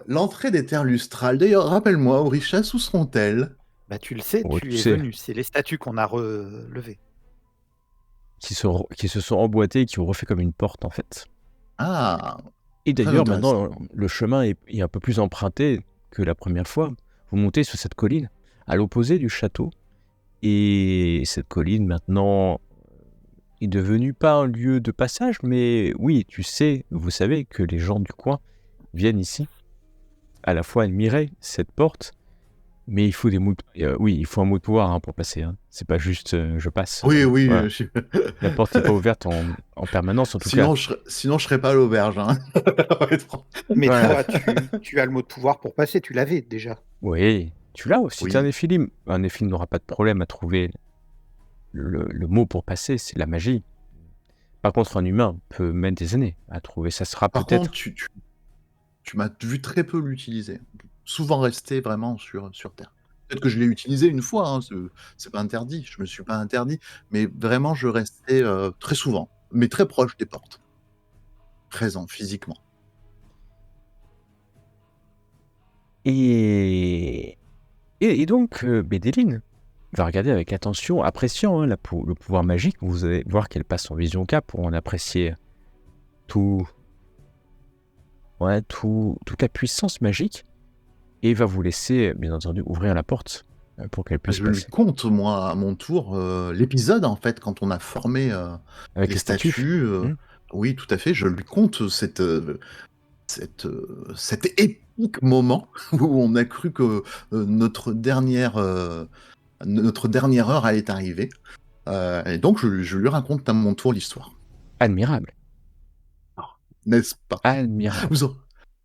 L'entrée des terres lustrales, d'ailleurs, rappelle-moi, Orichas, où seront-elles? Bah, tu le sais, Oh, tu tu es sais. venu. C'est les statues qu'on a relevées. Qui se sont emboîtés et qui ont refait comme une porte, en fait. Ah, Et très d'ailleurs, intéressant. maintenant, le chemin est un peu plus emprunté que la première fois. Vous montez sur cette colline, à l'opposé du château. Et cette colline, maintenant, est devenue pas un lieu de passage, mais oui, vous savez que les gens du coin viennent ici, à la fois admirer cette porte, mais il faut il faut un mot de pouvoir pour passer. Hein. C'est pas juste je passe. Oui, voilà. La porte n'est pas ouverte en permanence, en tout cas. Sinon, je serais pas à l'auberge. Hein. Mais Voilà. toi, tu as le mot de pouvoir pour passer. Tu l'avais déjà. Oui, tu l'as aussi. Oui. T'es un néphilim. Un néphilim n'aura pas de problème à trouver le mot pour passer, c'est la magie. Par contre, un humain peut mettre des années à trouver. Ça sera Par peut-être... contre, tu m'as vu très peu l'utiliser. Souvent resté vraiment sur Terre. Peut-être que je l'ai utilisé une fois, hein, c'est pas interdit, je me suis pas interdit, mais vraiment je restais très souvent, mais très proche des portes. présent physiquement. Et, et donc, Bédéline va regarder avec attention, appréciant le pouvoir magique. Vous allez voir qu'elle passe en vision K pour en apprécier toute la puissance magique. Et va vous laisser, bien entendu, ouvrir la porte pour qu'elle puisse Je lui passer. conte, moi, à mon tour, l'épisode, en fait, quand on a formé Avec les les statues. statues. Oui, tout à fait. Je lui conte cet épique moment où on a cru que notre dernière heure allait arriver. Et donc, je lui raconte à mon tour l'histoire. Admirable. N'est-ce pas? Admirable.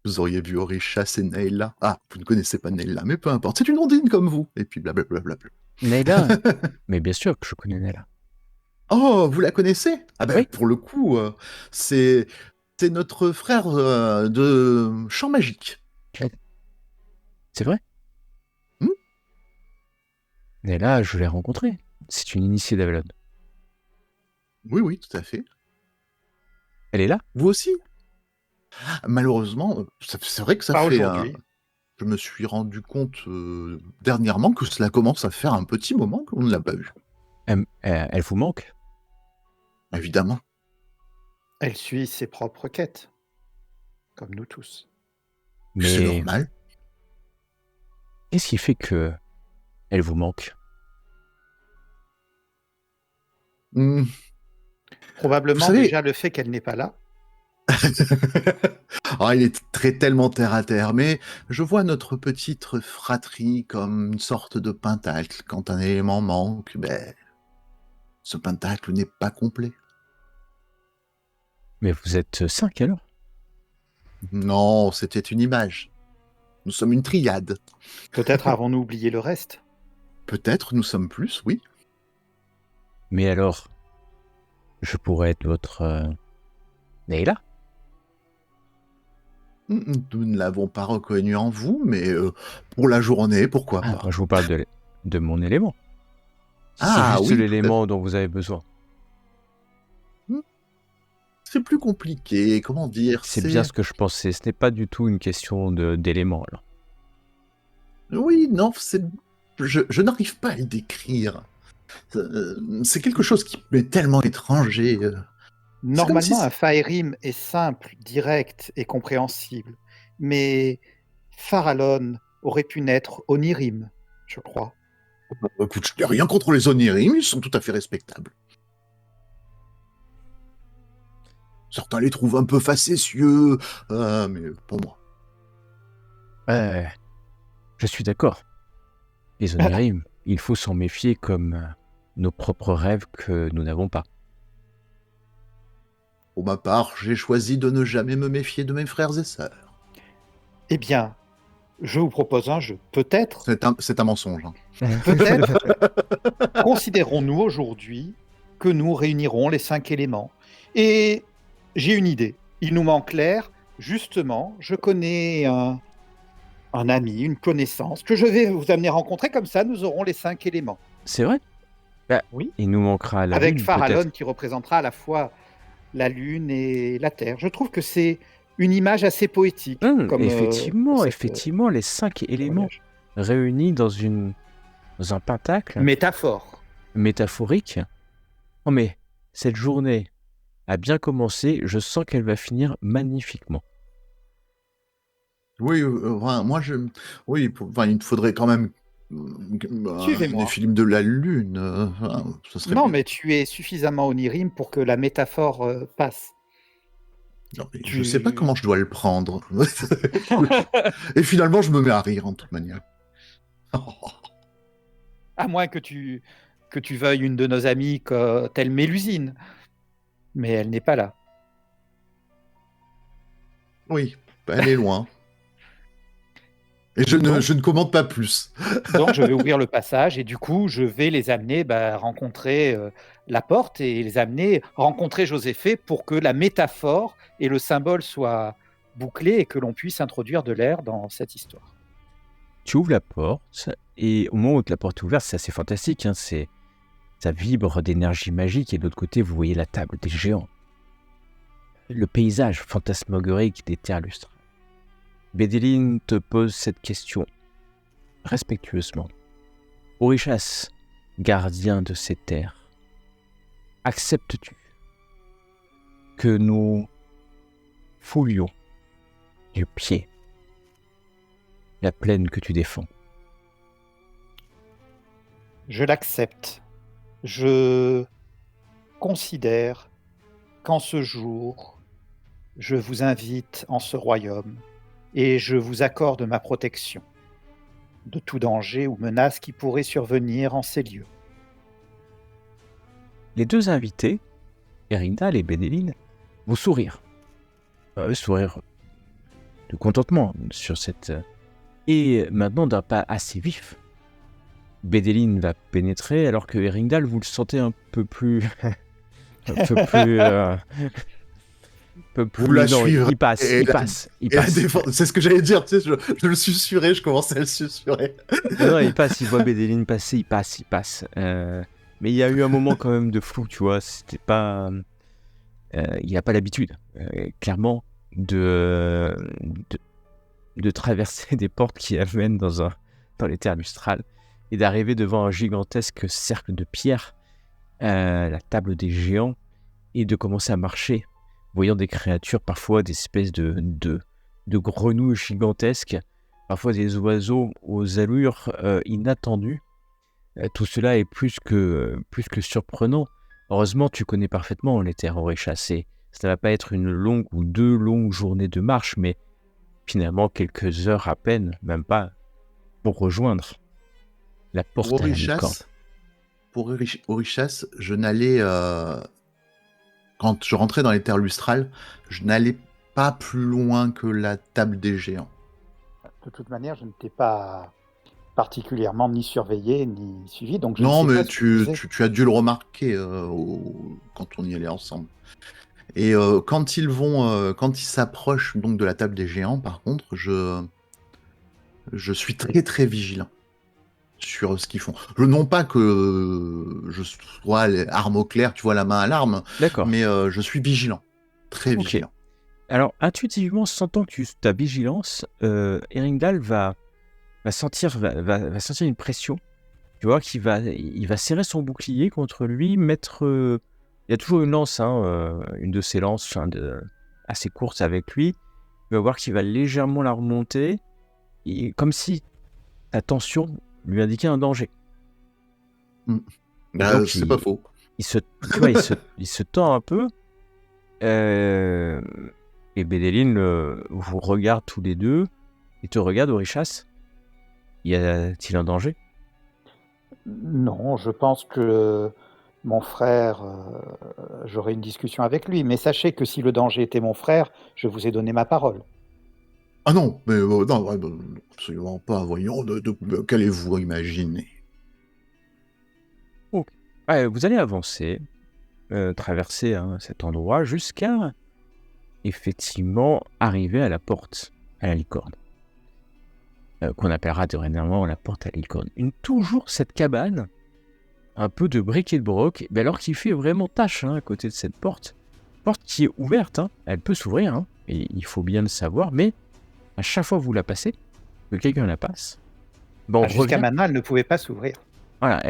Vous auriez vu Orishas et Nayla. Ah, vous ne connaissez pas Nayla, mais peu importe. C'est une ondine comme vous. Et puis blablabla. Nayla. Mais bien sûr que je connais Nayla. Oh, vous la connaissez? Ah ben, Oui. pour le coup, c'est notre frère de champ magique. C'est vrai. Hmm. Nayla, je l'ai rencontrée. C'est une initiée d'Avalon. Oui, tout à fait. Elle est là? Vous aussi? Malheureusement, c'est vrai que ça Pas fait aujourd'hui. Je me suis rendu compte dernièrement que cela commence à faire un petit moment qu'on ne l'a pas vue. Elle vous manque? Évidemment. Elle suit ses propres quêtes, comme nous tous. C'est Mais normal. qu'est-ce qui fait que elle vous manque? Hmm. Probablement Vous savez- déjà le fait qu'elle n'est pas là. Ah, il est tellement terre à terre, mais je vois notre petite fratrie comme une sorte de pentacle. Quand un élément manque, ce pentacle n'est pas complet. Mais vous êtes 5 alors? Non, c'était une image. Nous sommes une triade. Peut-être avons-nous oublié le reste. Peut-être nous sommes plus, oui. Mais alors, je pourrais être votre Nayla? Nous ne l'avons pas reconnu en vous, mais pour la journée, pourquoi pas. Moi, je vous parle de mon élément. Si c'est Ah juste oui, l'élément dont vous avez besoin. c'est plus compliqué, comment dire, C'est bien ce que je pensais. Ce n'est pas du tout une question d'élément alors. Oui, non, je n'arrive pas à le décrire. C'est quelque chose qui m'est tellement étranger. Normalement, si un Faerim est simple, direct et compréhensible. Mais Farallon aurait pu naître Onirim, je crois. Écoute, je n'ai rien contre les Onirim, ils sont tout à fait respectables. Certains les trouvent un peu facétieux, mais pas moi. Je suis d'accord. Les Onirim, il faut s'en méfier comme nos propres rêves que nous n'avons pas. Pour ma part, j'ai choisi de ne jamais me méfier de mes frères et sœurs. Eh bien, je vous propose un jeu. Peut-être, C'est un mensonge. Hein. peut-être, considérons-nous aujourd'hui que nous réunirons les 5 éléments. Et j'ai une idée. Il nous manque l'air. Justement, je connais un ami, une connaissance, que je vais vous amener rencontrer. Comme ça, nous aurons les 5 éléments. C'est vrai? Oui. Il nous manquera la Avec lune, Farallon peut-être. qui représentera à la fois la Lune et la Terre. Je trouve que c'est une image assez poétique. Effectivement, pour les 5 éléments voyage. réunis dans un pentacle Métaphore. métaphorique. Oh mais cette journée a bien commencé, je sens qu'elle va finir magnifiquement. Oui, oui, il me faudrait quand même Suivez-moi. des films de la Lune. Ce serait Non, bien. mais tu es suffisamment onirime pour que la métaphore passe. Non, mais je sais pas comment je dois le prendre. Et finalement, je me mets à rire en toute manière. À moins que tu veuilles une de nos amies telle Mélusine. Mais elle n'est pas là. Oui, elle est loin. Et je ne commente pas plus. Donc, je vais ouvrir le passage et du coup, je vais les amener rencontrer la porte et les amener rencontrer Joséphée pour que la métaphore et le symbole soient bouclés et que l'on puisse introduire de l'air dans cette histoire. Tu ouvres la porte et au moment où la porte est ouverte, c'est assez fantastique. Hein, ça vibre d'énergie magique et de l'autre côté, vous voyez la table des géants. le paysage fantasmagorique des terres lustrales. Bédéline te pose cette question respectueusement. Orichas, gardien de ces terres, acceptes-tu que nous fouillions du pied la plaine que tu défends? Je l'accepte. Je considère qu'en ce jour, je vous invite en ce royaume et je vous accorde ma protection de tout danger ou menace qui pourrait survenir en ces lieux. Les deux invités, Erindal et Bédéline, vont sourire. Sourire de contentement sur cette... Et maintenant, d'un pas assez vif, Bédéline va pénétrer, alors que Erindal, vous le sentez un peu plus... un peu plus... Vous la non, suivrez. il passe. Et la défense, c'est ce que j'allais dire, tu sais, je le susurrais, je commençais à le susurrer. Non, il passe, il voit Bédéline passer, il passe. Mais il y a eu un moment quand même de flou, tu vois, c'était pas... il n'a pas l'habitude, clairement, de traverser des portes qui amènent dans les terres lustrales et d'arriver devant un gigantesque cercle de pierre, la table des géants, et de commencer à marcher, voyant des créatures, parfois des espèces de grenouilles gigantesques, parfois des oiseaux aux allures inattendues. Tout cela est plus que surprenant. Heureusement, tu connais parfaitement les terres Orichas. Ça ne va pas être une longue ou 2 longues journées de marche, mais finalement quelques heures à peine, même pas, pour rejoindre la porte à la licorne. Pour Orichas, je n'allais... quand je rentrais dans les terres lustrales, je n'allais pas plus loin que la table des géants. De toute manière, je ne t'ai pas particulièrement ni surveillé ni suivi, donc je non, ne sais mais pas ce que tu as dû le remarquer quand on y allait ensemble. Et quand ils s'approchent donc de la table des géants, par contre, je suis très très vigilant sur ce qu'ils font. Non pas que je sois arme au clair, tu vois, la main à l'arme, D'accord. mais je suis vigilant, très vigilant. Alors, intuitivement, sentant que ta vigilance, Erindal va sentir une pression. Tu vois qu'il va serrer son bouclier contre lui, mettre... il y a toujours une lance, une de ses lances assez courte avec lui. Il va voir qu'il va légèrement la remonter, et comme si la tension lui indiquait un danger. Donc, c'est pas faux. Il se tend un peu, et Bédéline vous regarde tous les deux. Il te regarde, Orichas. Y a-t-il un danger? Non, je pense que mon frère, j'aurai une discussion avec lui. Mais sachez que si le danger était mon frère, je vous ai donné ma parole. Ah non, mais non, absolument pas. Voyons, qu'allez-vous imaginer? Vous allez avancer, traverser cet endroit jusqu'à effectivement arriver à la porte à la licorne, qu'on appellera dorénavant la porte à la licorne. Toujours cette cabane, un peu de bric et de broc, mais alors qu'il fait vraiment tâche à côté de cette porte qui est ouverte, elle peut s'ouvrir, et il faut bien le savoir, mais à chaque fois que vous la passez, que quelqu'un la passe, jusqu'à maintenant, elle ne pouvait pas s'ouvrir. Voilà,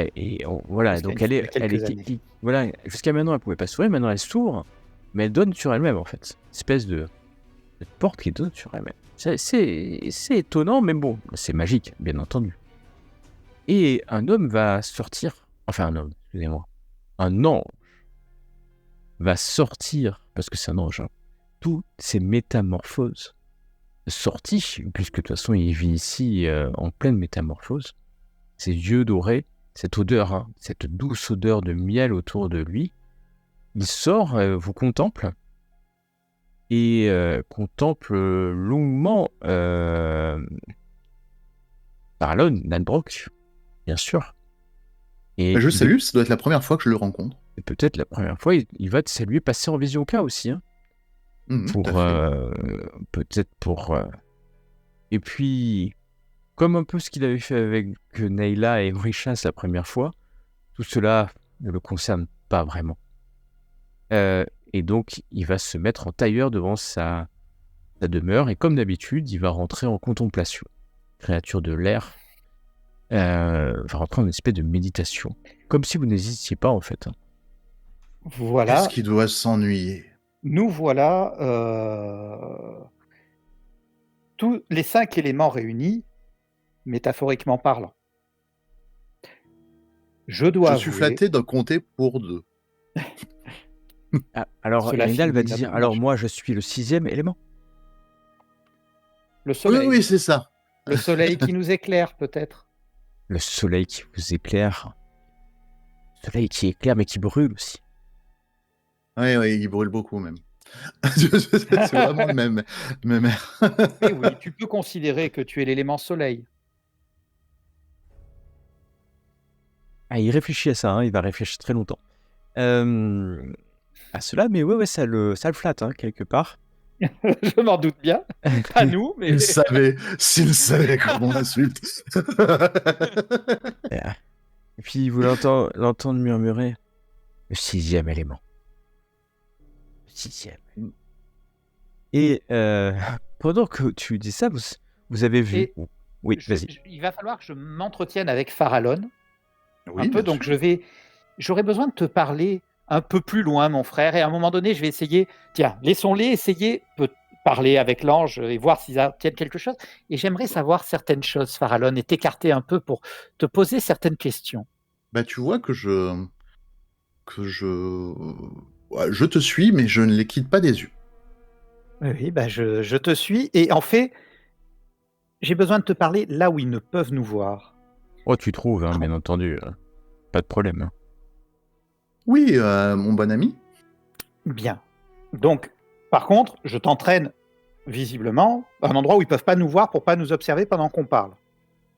voilà, donc elle est voilà, jusqu'à maintenant elle pouvait pas s'ouvrir, maintenant elle s'ouvre, mais elle donne sur elle-même en fait, espèce de porte qui donne sur elle-même. C'est étonnant, mais bon, c'est magique, bien entendu. Et un homme va sortir, un ange va sortir, parce que c'est un ange, toutes ces métamorphoses sorties, puisque de toute façon il vit ici en pleine métamorphose, ses yeux dorés, cette odeur, cette douce odeur de miel autour de lui. Il sort, vous contemple, et contemple longuement Parlon, Nanbrook, bien sûr. Et je salue, ça doit être la première fois que je le rencontre. Et peut-être la première fois, il va te saluer, passer en visioca aussi. Peut-être pour... Et puis... Comme un peu ce qu'il avait fait avec Nayla et Orichas la première fois, tout cela ne le concerne pas vraiment. Et donc, il va se mettre en tailleur devant sa demeure. Et comme d'habitude, il va rentrer en contemplation. Créature de l'air va rentrer en une espèce de méditation. Comme si vous n'hésitiez pas, en fait. Qu'est-ce Voilà, qui doit s'ennuyer? nous voilà tous les 5 éléments réunis, métaphoriquement parlant. Je dois Je suis avouer, flatté d'en compter pour 2. Ah, alors, cela Elendil va finit dire, notre alors marche. moi, je suis le 6e élément. Le Oui, soleil, oui, c'est ça. le soleil qui nous éclaire peut-être. Le soleil qui vous éclaire. Le soleil qui éclaire, mais qui brûle aussi. Oui, oui, il brûle beaucoup même. C'est vraiment le même air. Mais oui, tu peux considérer que tu es l'élément soleil. Ah, il réfléchit à ça, hein, il va réfléchir très longtemps. À cela, mais ouais, ça le flatte, hein, quelque part. Je m'en doute bien. Pas nous, mais S'il savait comment on insulte. Et puis vous l'entendre murmurer le 6e élément. Le 6e. Et pendant que tu dis ça, vous avez vu. Et Oui, vas-y. il va falloir que je m'entretienne avec Farallon Oui, un peu, bien donc sûr. j'aurais besoin de te parler un peu plus loin, mon frère, et à un moment donné, je vais essayer, tiens, laissons-les essayer de parler avec l'ange et voir s'ils obtiennent quelque chose. Et j'aimerais savoir certaines choses, Farallon, et t'écarter un peu pour te poser certaines questions. Bah, tu vois ouais, je te suis, mais je ne les quitte pas des yeux. Oui, bah je te suis, et en fait, j'ai besoin de te parler là où ils ne peuvent nous voir. Oh, tu trouves, hein, bien entendu. Pas de problème. Hein. Oui, mon bon ami. Bien. Donc, par contre, je t'entraîne visiblement à un endroit où ils peuvent pas nous voir pour pas nous observer pendant qu'on parle.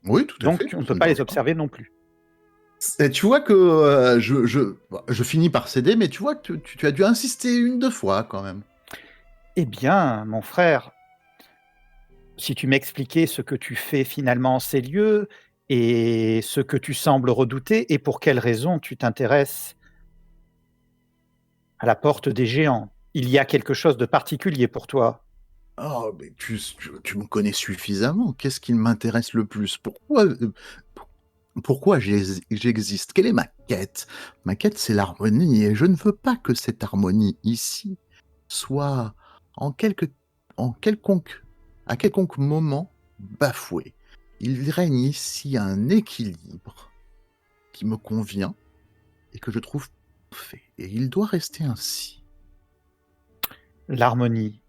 Oui, tout à Donc, fait. on ne Ça peut me pas les dérange pas. observer non plus. Et tu vois que je finis par céder, mais tu vois que tu as dû insister 1-2 fois quand même. Eh bien, mon frère, si tu m'expliquais ce que tu fais finalement en ces lieux et ce que tu sembles redouter et pour quelles raisons tu t'intéresses à la porte des géants. Il y a quelque chose de particulier pour toi. Oh, mais tu me connais suffisamment. Qu'est-ce qui m'intéresse le plus? Pourquoi j'existe? Quelle est ma quête? Ma quête, c'est l'harmonie, et je ne veux pas que cette harmonie ici soit en quelque en quelconque à quelconque moment bafouée. Il règne ici un équilibre qui me convient et que je trouve parfait, et il doit rester ainsi. L'harmonie.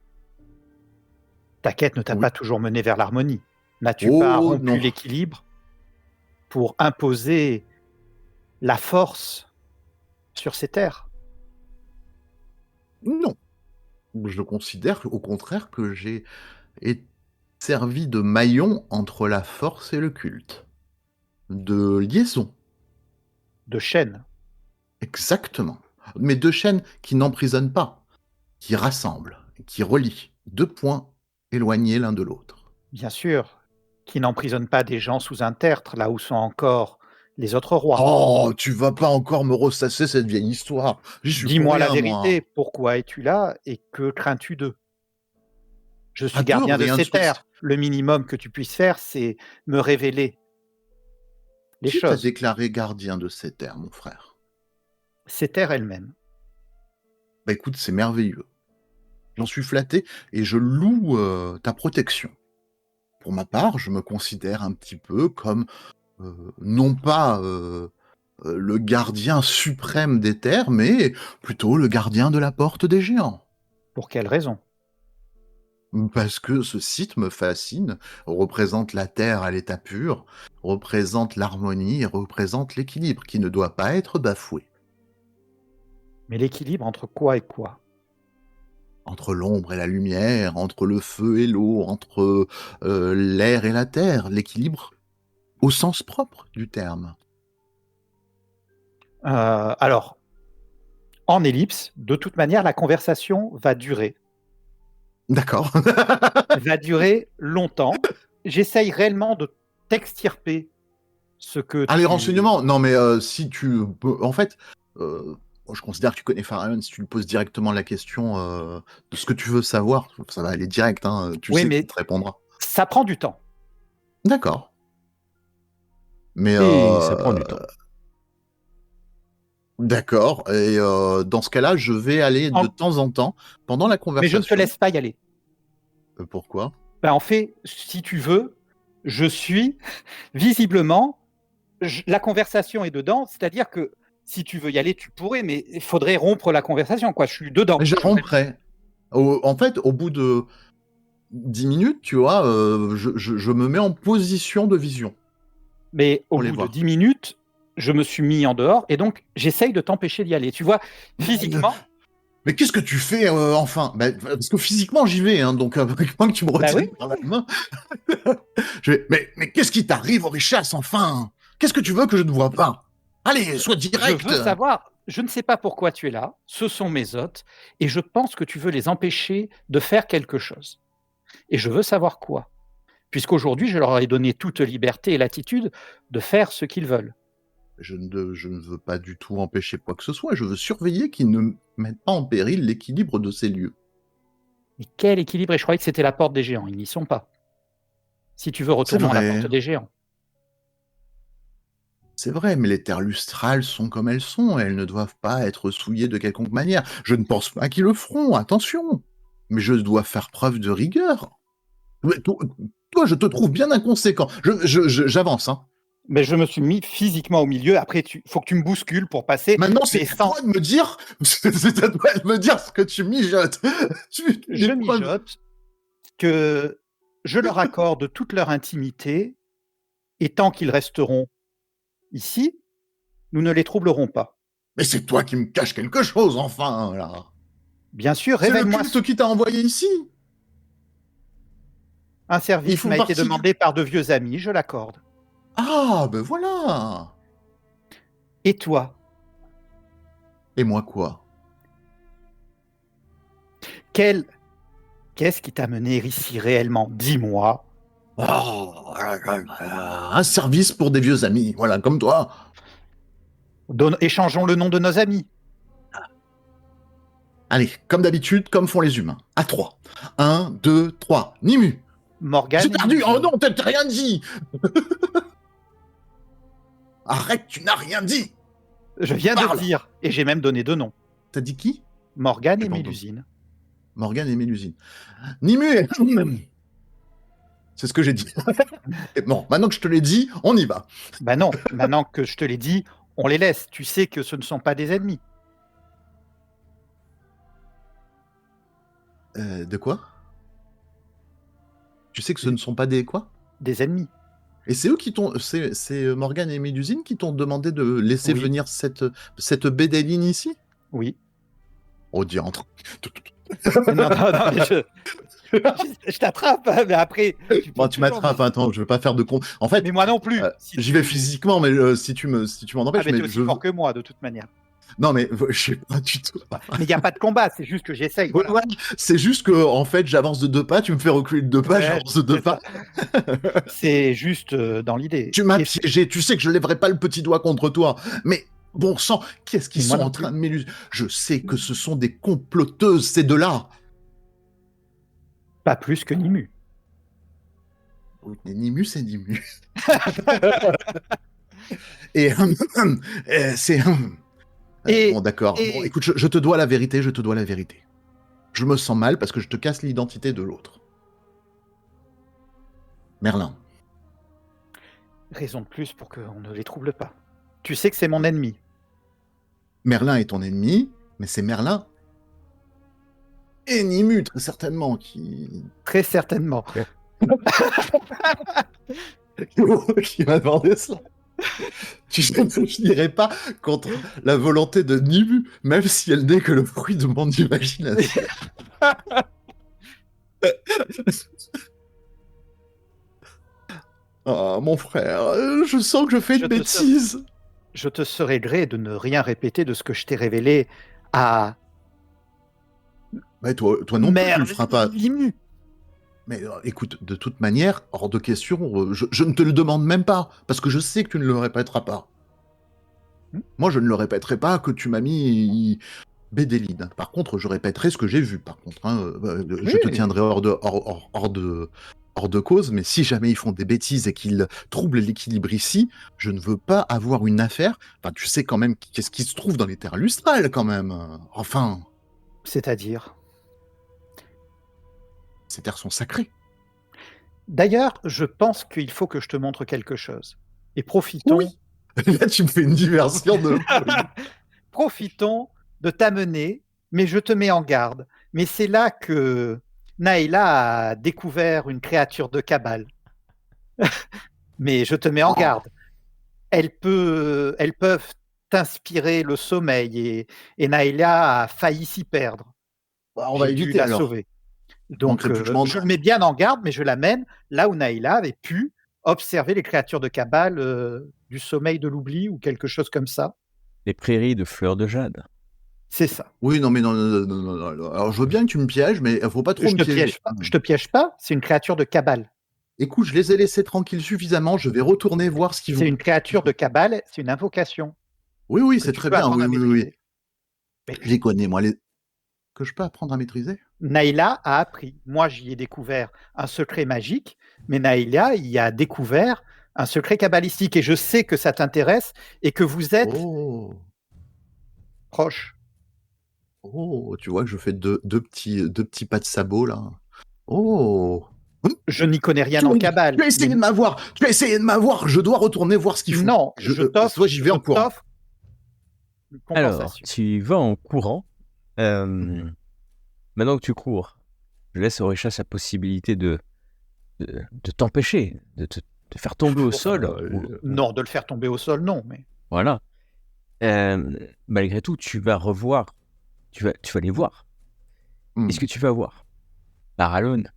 Ta quête ne t'a Oui. pas toujours mené vers l'harmonie. N'as-tu pas Oh rompu non! l'équilibre pour imposer la force sur ces terres? Non! Je considère au contraire que j'ai été servi de maillon entre la force et le culte. De liaison, De chaînes. exactement. Mais 2 chaînes qui n'emprisonnent pas, qui rassemblent, qui relient 2 points éloignés l'un de l'autre. Bien sûr, qui n'emprisonnent pas des gens sous un tertre, là où sont encore les autres rois. Oh, tu vas pas encore me ressasser cette vieille histoire. J'y suis pour Dis-moi la rien, vérité, moi. pourquoi es-tu là et que crains-tu d'eux? Je À suis 2, gardien de rien de ces spécial. terres. Le minimum que tu puisses faire, c'est me révéler les Qui t'a choses. déclaré gardien de ces terres, mon frère? Ces terres elles-mêmes. Bah écoute, c'est merveilleux. J'en suis flatté et je loue ta protection. Pour ma part, je me considère un petit peu comme, non pas le gardien suprême des terres, mais plutôt le gardien de la porte des géants. Pour quelle raison? Parce que ce site me fascine, représente la terre à l'état pur, représente l'harmonie et représente l'équilibre qui ne doit pas être bafoué. Mais l'équilibre entre quoi et quoi? Entre l'ombre et la lumière, entre le feu et l'eau, entre l'air et la terre, l'équilibre au sens propre du terme. Alors, en ellipse, de toute manière, la conversation va durer. D'accord. Va durer longtemps. J'essaye réellement de t'extirper ce que Ah, les tu renseignements? Non, mais si tu peux en fait, Je considère que tu connais Pharaon. Si tu lui poses directement la question de ce que tu veux savoir, ça va aller direct. Hein, tu Oui, sais mais qu'il te répondra. ça prend du temps. D'accord. Mais Et ça prend du temps. d'accord. Et dans ce cas-là, je vais aller de temps en temps pendant la Mais conversation. je ne te laisse pas y aller. Pourquoi? En fait, si tu veux, je suis visiblement... La conversation est dedans, c'est-à-dire que si tu veux y aller, tu pourrais, mais il faudrait rompre la conversation, quoi. Je suis dedans. Mais je romperai. En fait, au bout de 10 minutes, tu vois, je me mets en position de vision. Mais au Pour les bout de voir. 10 minutes, je me suis mis en dehors et donc j'essaye de t'empêcher d'y aller. Tu vois, physiquement, Mais qu'est-ce que tu fais enfin? Parce que physiquement, j'y vais, hein, donc avec moi que tu me retiennes oui. par la main. Mais qu'est-ce qui t'arrive, Orichas, enfin? Qu'est-ce que tu veux que je ne vois pas? Allez, sois direct. Je veux savoir, je ne sais pas pourquoi tu es là, ce sont mes hôtes, et je pense que tu veux les empêcher de faire quelque chose. Et je veux savoir quoi. Puisqu'aujourd'hui, je leur ai donné toute liberté et latitude de faire ce qu'ils veulent. Je ne veux pas du tout empêcher quoi que ce soit, je veux surveiller qu'ils ne mettent pas en péril l'équilibre de ces lieux. Mais quel équilibre? Et je croyais que c'était la porte des géants, ils n'y sont pas. Si tu veux, retournons à la porte des géants. C'est vrai, mais les terres lustrales sont comme elles sont, elles ne doivent pas être souillées de quelconque manière. Je ne pense pas qu'ils le feront, attention. Mais je dois faire preuve de rigueur. Mais toi, je te trouve bien inconséquent. J'avance, hein. Mais je me suis mis physiquement au milieu. Après, faut que tu me bouscules pour passer. Maintenant, c'est à toi de me dire, c'est à toi de me dire ce que tu mijotes. Je mijote que je leur accorde toute leur intimité et tant qu'ils resteront ici, nous ne les troublerons pas. Mais c'est toi qui me caches quelque chose, enfin, là. Bien sûr, C'est le révèle-moi. culte qui t'a envoyé ici. Un service m'a été demandé par de vieux amis, je l'accorde. Ah, ben voilà. Et toi? Et moi quoi? Qu'est-ce qui t'a mené ici réellement? Dis-moi. Oh, un service pour des vieux amis, voilà, comme toi. Échangeons le nom de nos amis. Allez, comme d'habitude, comme font les humains. À 3. 1, 2, 3. Nimu. Morgane. J'ai perdu. Oh non, t'as rien dit. Arrête, tu n'as rien dit. Je viens de le dire, et j'ai même donné 2 noms. T'as dit qui? Morgane et Mélusine. Morgane et Mélusine. Nimu. C'est ce que j'ai dit. Bon, maintenant que je te l'ai dit, on y va. Bah non, maintenant que je te l'ai dit, on les laisse. Tu sais que ce ne sont pas des ennemis. De quoi? Tu sais que ce ne sont pas des quoi? Des ennemis. Et c'est eux qui t'ont... C'est Morgane et Mélusine qui t'ont demandé de laisser venir cette bédéline ici? Oui. Oh, diantre. Non, je t'attrape, mais après... Bon, tu m'attrapes, attends, je vais pas faire de con... En fait... Mais moi non plus. J'y vais physiquement, mais si tu m'en empêches... Ah, mais t'es aussi fort que moi, de toute manière. Non, mais je sais pas du tout. Mais il n'y a pas de combat, c'est juste que j'essaye. Voilà. Ouais, c'est juste que, en fait, j'avance de 2 pas, tu me fais reculer de 2 pas, j'avance de 2 pas. C'est juste dans l'idée. Tu m'as piégé, tu sais que je lèverai pas le petit doigt contre toi, mais bon sang, qu'est-ce qu'ils sont en train de m'éluder? Je sais que ce sont des comploteuses, ces deux-là. Pas plus que Nimu. Oui, mais Nimu, c'est Nimu. Et c'est... bon, d'accord. Bon, écoute, je te dois la vérité, je te dois la vérité. Je me sens mal parce que je te casse l'identité de l'autre. Merlin. Raison de plus pour qu'on ne les trouble pas. Tu sais que c'est mon ennemi. Merlin est ton ennemi, mais c'est Merlin et Nimu, très certainement, qui... Très certainement. Qui m'a demandé ça. Tu sais que je n'irai pas contre la volonté de Nimu, même si elle n'est que le fruit de mon imagination. Oh, mon frère, je sens que je fais une bêtise. Je te serais gré de ne rien répéter de ce que je t'ai révélé à... Mais toi non plus, tu ne feras pas... Nimu. Mais écoute, de toute manière, hors de question, je ne te le demande même pas, parce que je sais que tu ne le répéteras pas. Moi, je ne le répéterai pas que tu m'as mis Bédéline. Par contre, je répéterai ce que j'ai vu. Par contre, hein, je te Oui. tiendrai hors de cause, mais si jamais ils font des bêtises et qu'ils troublent l'équilibre ici, je ne veux pas avoir une affaire. Enfin, tu sais quand même qu'est-ce qui se trouve dans les terres lustrales, quand même. Enfin, C'est-à-dire. ces terres sont sacrées. D'ailleurs, je pense qu'il faut que je te montre quelque chose. Et profitons, Oui. Là, tu me fais une diversion de folie. profitons de t'amener, mais je te mets en garde. Mais c'est là que Naïla a découvert une créature de Cabale. Mais je te mets en Oh, garde. Elles peuvent t'inspirer le sommeil et Naïla a failli s'y perdre. bah, on va J'ai dû éviter la alors. sauver. Donc, Manquerait plus que je m'en. je le mets bien en garde, mais je l'amène là où Naïla avait pu observer les créatures de Cabale du sommeil de l'oubli ou quelque chose comme ça. Les prairies de fleurs de jade. C'est ça. Oui, non, mais non, non, non, non, non. Alors, je veux bien que tu me pièges, mais il faut pas trop Je me te piéger. piège pas. Je te piège pas. C'est une créature de Cabale. Écoute, je les ai laissés tranquilles suffisamment. Je vais retourner voir ce qu'ils C'est vont. une créature de Cabale. C'est une invocation Oui, oui, que c'est tu très peux bien. apprendre Oui, à oui, oui, oui. maîtriser. Mais Je les connais, moi. Que je peux apprendre à maîtriser? Naïla a appris. Moi, j'y ai découvert un secret magique, mais Naïla y a découvert un secret kabbalistique. Et je sais que ça t'intéresse et que vous êtes Oh, proches. oh, tu vois que je fais deux petits pas de sabot là. Oh, Je n'y connais rien tu, en tu Kabbale. as essayé Mais de m'avoir. Tu as essayé de m'avoir. Je dois retourner voir ce qu'ils font. non, Cette fois, j'y vais en courant. une Alors, compensation. tu vas en courant. Maintenant que tu cours, je laisse Orisha sa possibilité de t'empêcher, de faire tomber au sol. Non, de le faire tomber au sol, non. Mais Voilà. Malgré tout, tu vas revoir. Tu vas les voir. Hmm. Et ce que tu vas voir, Paralone,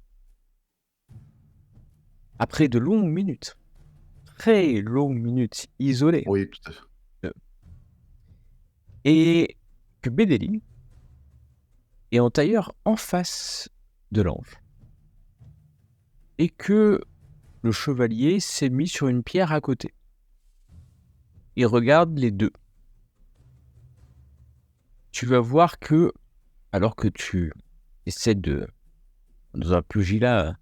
après de longues minutes, très longues minutes isolées, Oui, tout à fait. et que Bédéline est en tailleur en face de l'ange. Et que le chevalier s'est mis sur une pierre à côté. Il regarde les deux. Tu vas voir que, alors que tu essaies dans un pugilat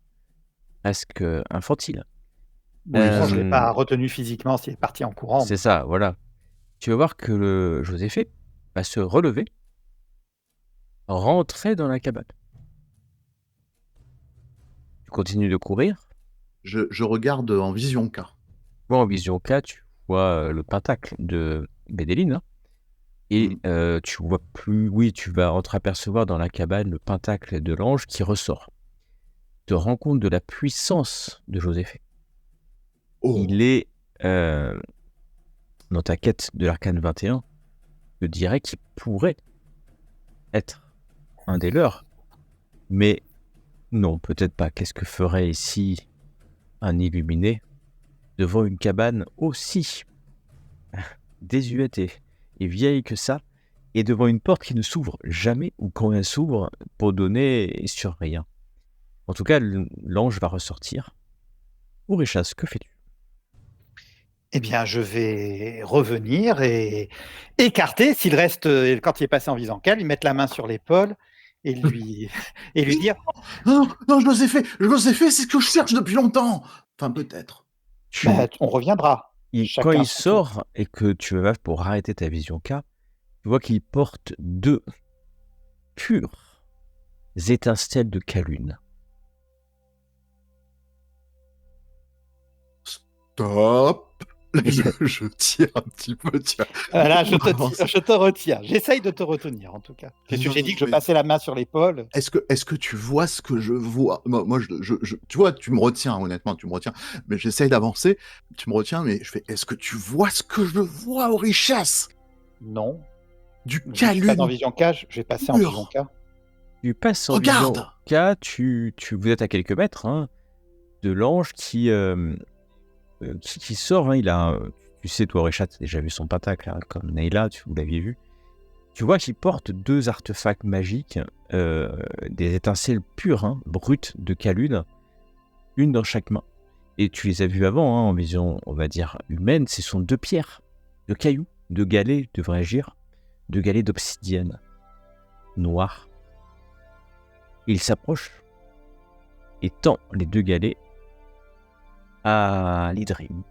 presque infantile, bon, je ne l'ai pas retenu physiquement s'il est parti en courant. c'est ça, voilà. Tu vas voir que le Joséphé va se relever, rentrer dans la cabane. Tu continues de courir. Je regarde en vision K. Bon, en vision K, tu vois le pentacle de Bédéline, hein. Et tu vois plus, oui, tu vas entreapercevoir dans la cabane le pentacle de l'ange qui ressort. Tu te rends compte de la puissance de Joséphé. Oh, Il est dans ta quête de l'arcane 21, je dirais qu'il pourrait être un des leurs, mais non, peut-être pas. Qu'est-ce que ferait ici un illuminé devant une cabane aussi désuète et vieille que ça, et devant une porte qui ne s'ouvre jamais, ou quand elle s'ouvre, pour donner sur rien. En tout cas, l'ange va ressortir. Ourechas, que fais-tu? Eh bien, je vais revenir et écarter, s'il reste, quand il est passé en visant calme, lui mettre la main sur l'épaule et lui dire non, non, je l'ai fait, c'est ce que je cherche depuis longtemps. Enfin, peut-être. on reviendra. Quand Chacun il son tour. sort et que tu vas pour arrêter ta vision K, tu vois qu'il porte deux pures étincelles de Kalune. Stop. Je tire un petit peu, tiens. Là, je te retiens. J'essaye de te retenir, en tout cas. Parce que j'ai dit que je passais la main sur l'épaule. Est-ce que tu vois ce que je vois? Moi, tu vois, tu me retiens, honnêtement, tu me retiens. Mais j'essaye d'avancer, tu me retiens, mais je fais, est-ce que tu vois ce que je vois, Ourechas? Non. Du Je suis pas Kalune. dans Vision K, je vais passer en Vision K. Tu passes en Regarde. vision K, vous êtes à quelques mètres de l'ange qui sort. Il a, tu sais, toi, Ourechas, tu as déjà vu son pentacle, comme Nayla, vous l'aviez vu. Tu vois qu'il porte deux artefacts magiques, des étincelles pures, brutes de Kalune, une dans chaque main. Et tu les as vus avant, en vision, on va dire, humaine, ce sont deux pierres de cailloux 2 galets, devrais-je dire, 2 galets d'obsidienne noire. Il s'approche et tend les 2 galets à l'Idrim,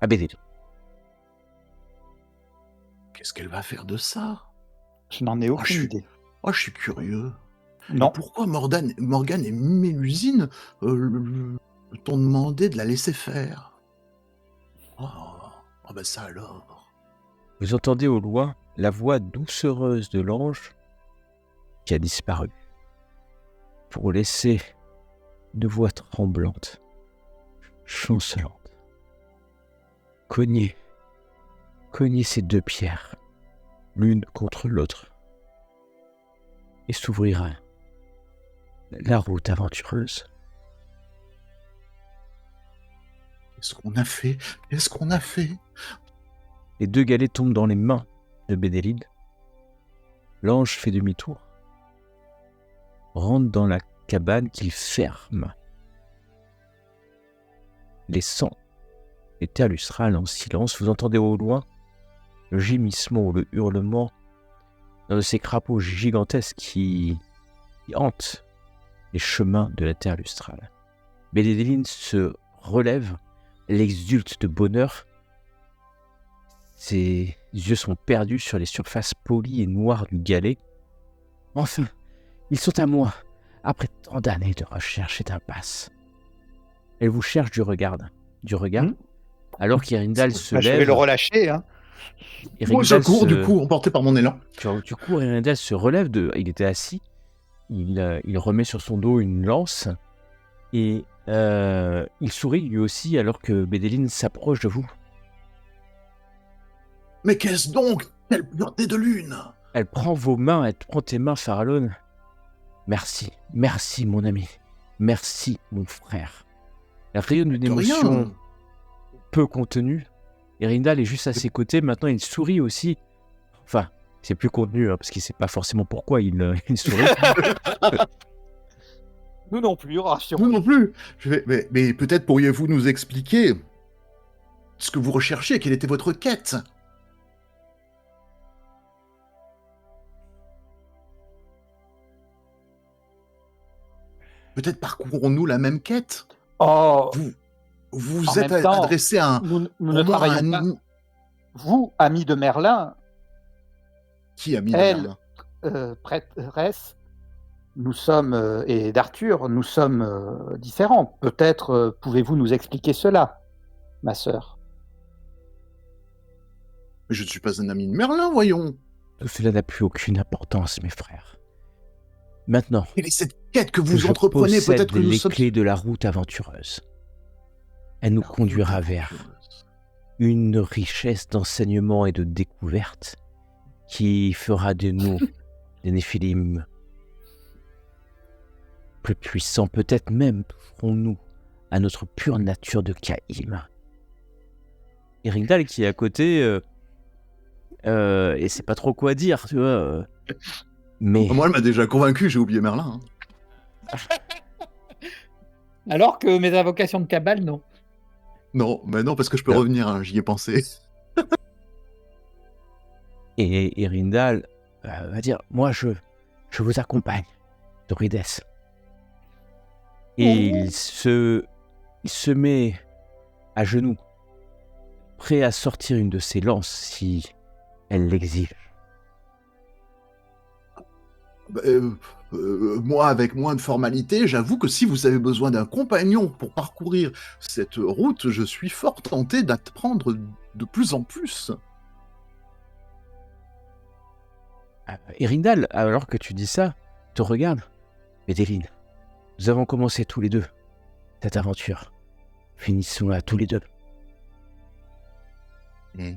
à Bédélin. Qu'est-ce qu'elle va faire de ça? Je n'en ai aucune idée. Oh, je suis curieux. Non. Et pourquoi Morgane et Mélusine t'ont demandé de la laisser faire? Oh, ben ça alors. Vous entendez au loin la voix doucereuse de l'ange qui a disparu pour laisser une voix tremblante, chancelante. Cognez ces 2 pierres, l'une contre l'autre, et s'ouvrira la route aventureuse. Qu'est-ce qu'on a fait? Qu'est-ce qu'on a fait? Les 2 galets tombent dans les mains de Bédélid. L'ange fait demi-tour, rentre dans la cabane qu'il ferme, laissant les terres lustrales en silence. Vous entendez au loin le gémissement ou le hurlement d'un de ces crapauds gigantesques qui hantent les chemins de la terre lustrale. Bédélin se relève, elle exulte de bonheur. Ses yeux sont perdus sur les surfaces polies et noires du galet. Enfin, ils sont à moi, après tant d'années de recherche et d'impasse. Elle vous cherche du regard, alors qu'Irindal se lève. Je vais le relâcher, hein. Moi, je cours, du coup, emporté par mon élan. Tu cours, Irindal se relève, il était assis, il remet sur son dos une lance, et il sourit lui aussi, alors que Bédélin s'approche de vous. Mais qu'est-ce donc? Quelle pureté de lune! Elle prend vos mains, elle prend tes mains, Farallon. Merci mon ami, merci mon frère. Elle rayonne d'une émotion peu contenue. Irindal est juste à ses côtés, maintenant il sourit aussi. Enfin, c'est plus contenu, parce qu'il ne sait pas forcément pourquoi il sourit. Nous non plus, rassurons. Nous non plus. Mais peut-être pourriez-vous nous expliquer ce que vous recherchez, quelle était votre quête? Peut-être parcourons-nous la même quête? Oh, vous êtes adressé à un... Nous ne travaillons pas. Vous, ami de Merlin. Qui, ami de Merlin? Prêtresse, nous sommes, et d'Arthur, nous sommes différents. Peut-être pouvez-vous nous expliquer cela, ma sœur? Je ne suis pas un ami de Merlin, voyons. Tout cela n'a plus aucune importance, mes frères. Maintenant, quelle est cette quête que vous entreprenez? Peut-être que nous sommes... les clés de la route aventureuse. Elle nous conduira vers une richesse d'enseignement et de découverte qui fera de nous des Néphilim plus puissants. Peut-être même toucherons-nous à notre pure nature de Caïm. Irindal qui est à côté, et c'est pas trop quoi dire, tu vois. Mais... Moi, elle m'a déjà convaincu, j'ai oublié Merlin. Alors que mes invocations de Cabale, non. Non, mais non, parce que je peux revenir, j'y ai pensé. Et Irindal va dire, moi je vous accompagne, Dorides. Et il se met à genoux, prêt à sortir une de ses lances si elle l'exige. Moi, avec moins de formalité, j'avoue que si vous avez besoin d'un compagnon pour parcourir cette route, je suis fort tenté d'apprendre de plus en plus. Irindal, alors que tu dis ça, te regarde. Bédélin, nous avons commencé tous les deux cette aventure. Finissons-la tous les deux. Et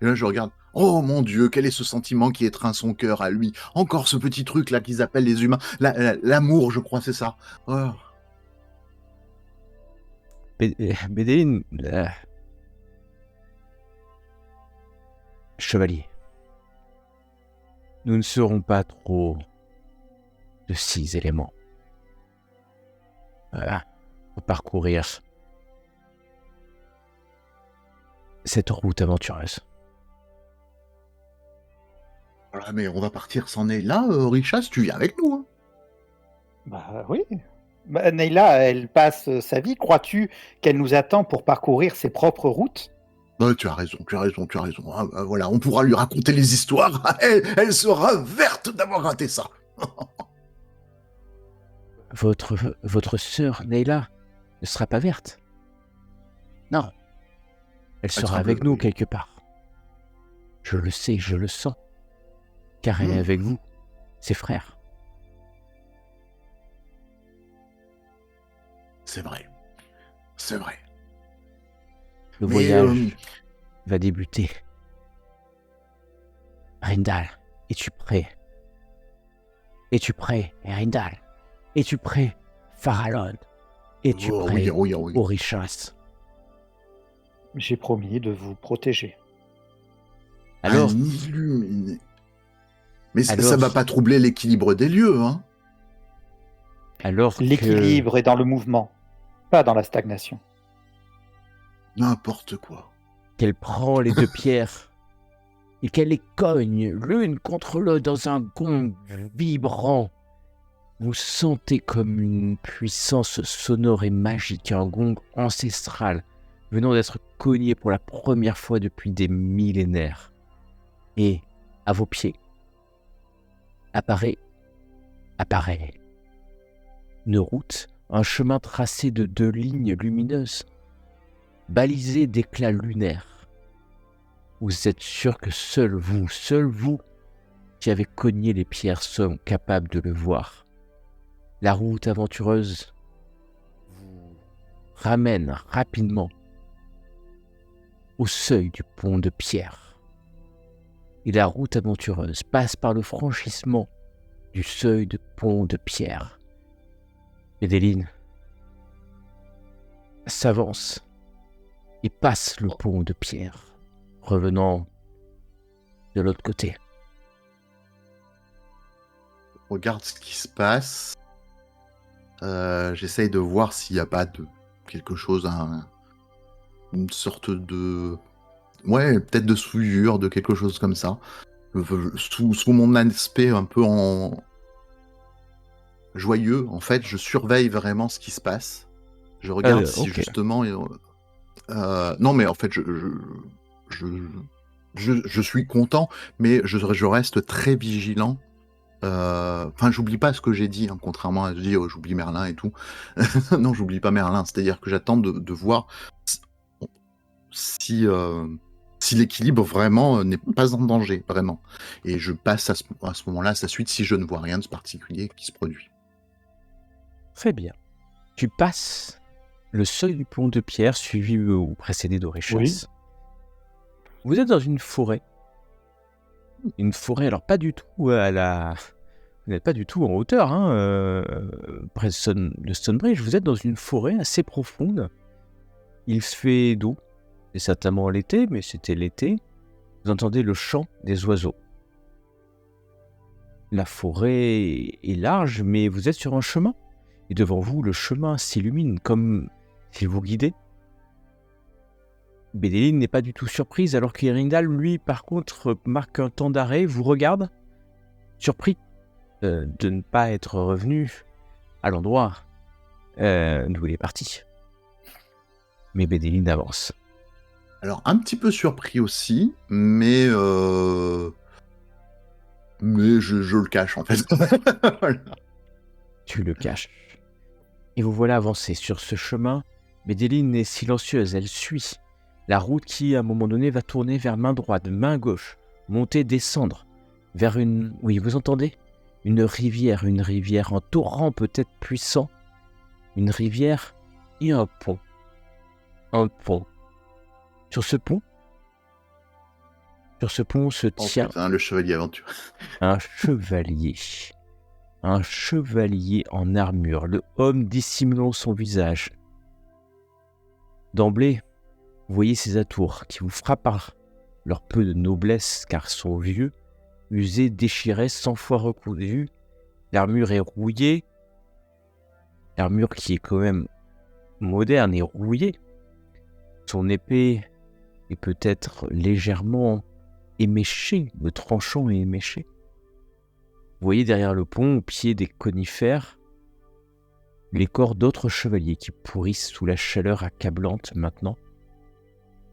là, je regarde. Oh mon Dieu, quel est ce sentiment qui étreint son cœur à lui? Encore ce petit truc là qu'ils appellent les humains. L'amour, je crois, c'est ça. Oh. Bédélin, chevalier, nous ne serons pas trop de 6 éléments. Voilà, pour parcourir cette route aventureuse. Voilà, mais on va partir sans Neyla, Richas, tu viens avec nous, hein. Bah oui. Bah, Neyla, elle passe sa vie. Crois-tu qu'elle nous attend pour parcourir ses propres routes? Tu as raison, tu as raison, tu as raison. Ah, bah, voilà, on pourra lui raconter les histoires. Elle sera verte d'avoir raté ça. Votre sœur, Neyla, ne sera pas verte. Non, elle sera avec bleue, nous oui. quelque part. Je le sais, je le sens. Car elle est avec vous, ses frères. C'est vrai. C'est vrai. Le Mais, voyage va débuter. Rindal, es-tu prêt? Es-tu prêt, Rindal? Es-tu prêt, Farallon? Es-tu prêt, oui. Orichas? J'ai promis de vous protéger. Alors, Un illuminé. Mais ça alors, va pas troubler l'équilibre des lieux, hein. alors que L'équilibre est dans le mouvement, pas dans la stagnation. N'importe quoi. qu'elle prend les deux pierres et qu'elle les cogne l'une contre l'autre dans un gong vibrant, vous sentez comme une puissance sonore et magique, un gong ancestral venant d'être cogné pour la première fois depuis des millénaires. Et à vos pieds apparaît une route, un chemin tracé de 2 lignes lumineuses, balisé d'éclats lunaires. Vous êtes sûr que seul vous, qui avez cogné les pierres, sont capables de le voir. La route aventureuse vous ramène rapidement au seuil du pont de pierre. Et la route aventureuse passe par le franchissement du seuil de pont de pierre. Médéline s'avance et passe le pont de pierre, revenant de l'autre côté. Regarde ce qui se passe. J'essaye de voir s'il n'y a pas de quelque chose, une sorte de... Ouais, peut-être de souillure, de quelque chose comme ça. Sous mon aspect un peu en joyeux, en fait, je surveille vraiment ce qui se passe. Je regarde si Ok. justement... non, mais en fait, je suis content, mais je reste très vigilant. Enfin, j'oublie pas ce que j'ai dit, hein, contrairement à dire j'oublie Merlin et tout. Non, j'oublie pas Merlin. C'est-à-dire que j'attends de voir si l'équilibre vraiment n'est pas en danger, vraiment. Et je passe à ce moment-là à sa suite si je ne vois rien de particulier qui se produit. Très bien. Tu passes le seuil du pont de pierre suivi ou précédé d'Orichas. Oui. Vous êtes dans une forêt. Une forêt, alors pas du tout à la... Vous n'êtes pas du tout en hauteur, hein, près de Stonebridge. Vous êtes dans une forêt assez profonde. Il fait doux. C'est certainement l'été, mais c'était l'été. Vous entendez le chant des oiseaux. La forêt est large, mais vous êtes sur un chemin. Et devant vous, le chemin s'illumine comme s'il vous guidait. Bédéline n'est pas du tout surprise, alors qu'Erindal, lui, par contre, marque un temps d'arrêt, vous regarde, surpris de ne pas être revenu à l'endroit d'où il est parti. Mais Bédéline avance. Alors, un petit peu surpris aussi, mais je le cache, en fait. Voilà. Tu le caches. Et vous voilà avancé sur ce chemin. Bédéline est silencieuse, elle suit la route qui, à un moment donné, va tourner vers main droite, main gauche, monter, descendre, vers une... Oui, vous entendez ? Une rivière, un torrent peut-être puissant, une rivière et un pont. Un pont. Sur ce pont se Oh tient putain, le chevalier aventure. un chevalier. Un chevalier en armure, le homme dissimulant son visage. D'emblée, vous voyez ces atours qui vous frappent par leur peu de noblesse car sont vieux, usés, déchirés, 100 fois recousus. L'armure est rouillée. L'armure qui est quand même moderne et rouillée. Son épée est peut-être légèrement éméché, le tranchant est éméché. Vous voyez derrière le pont, au pied des conifères, les corps d'autres chevaliers qui pourrissent sous la chaleur accablante maintenant.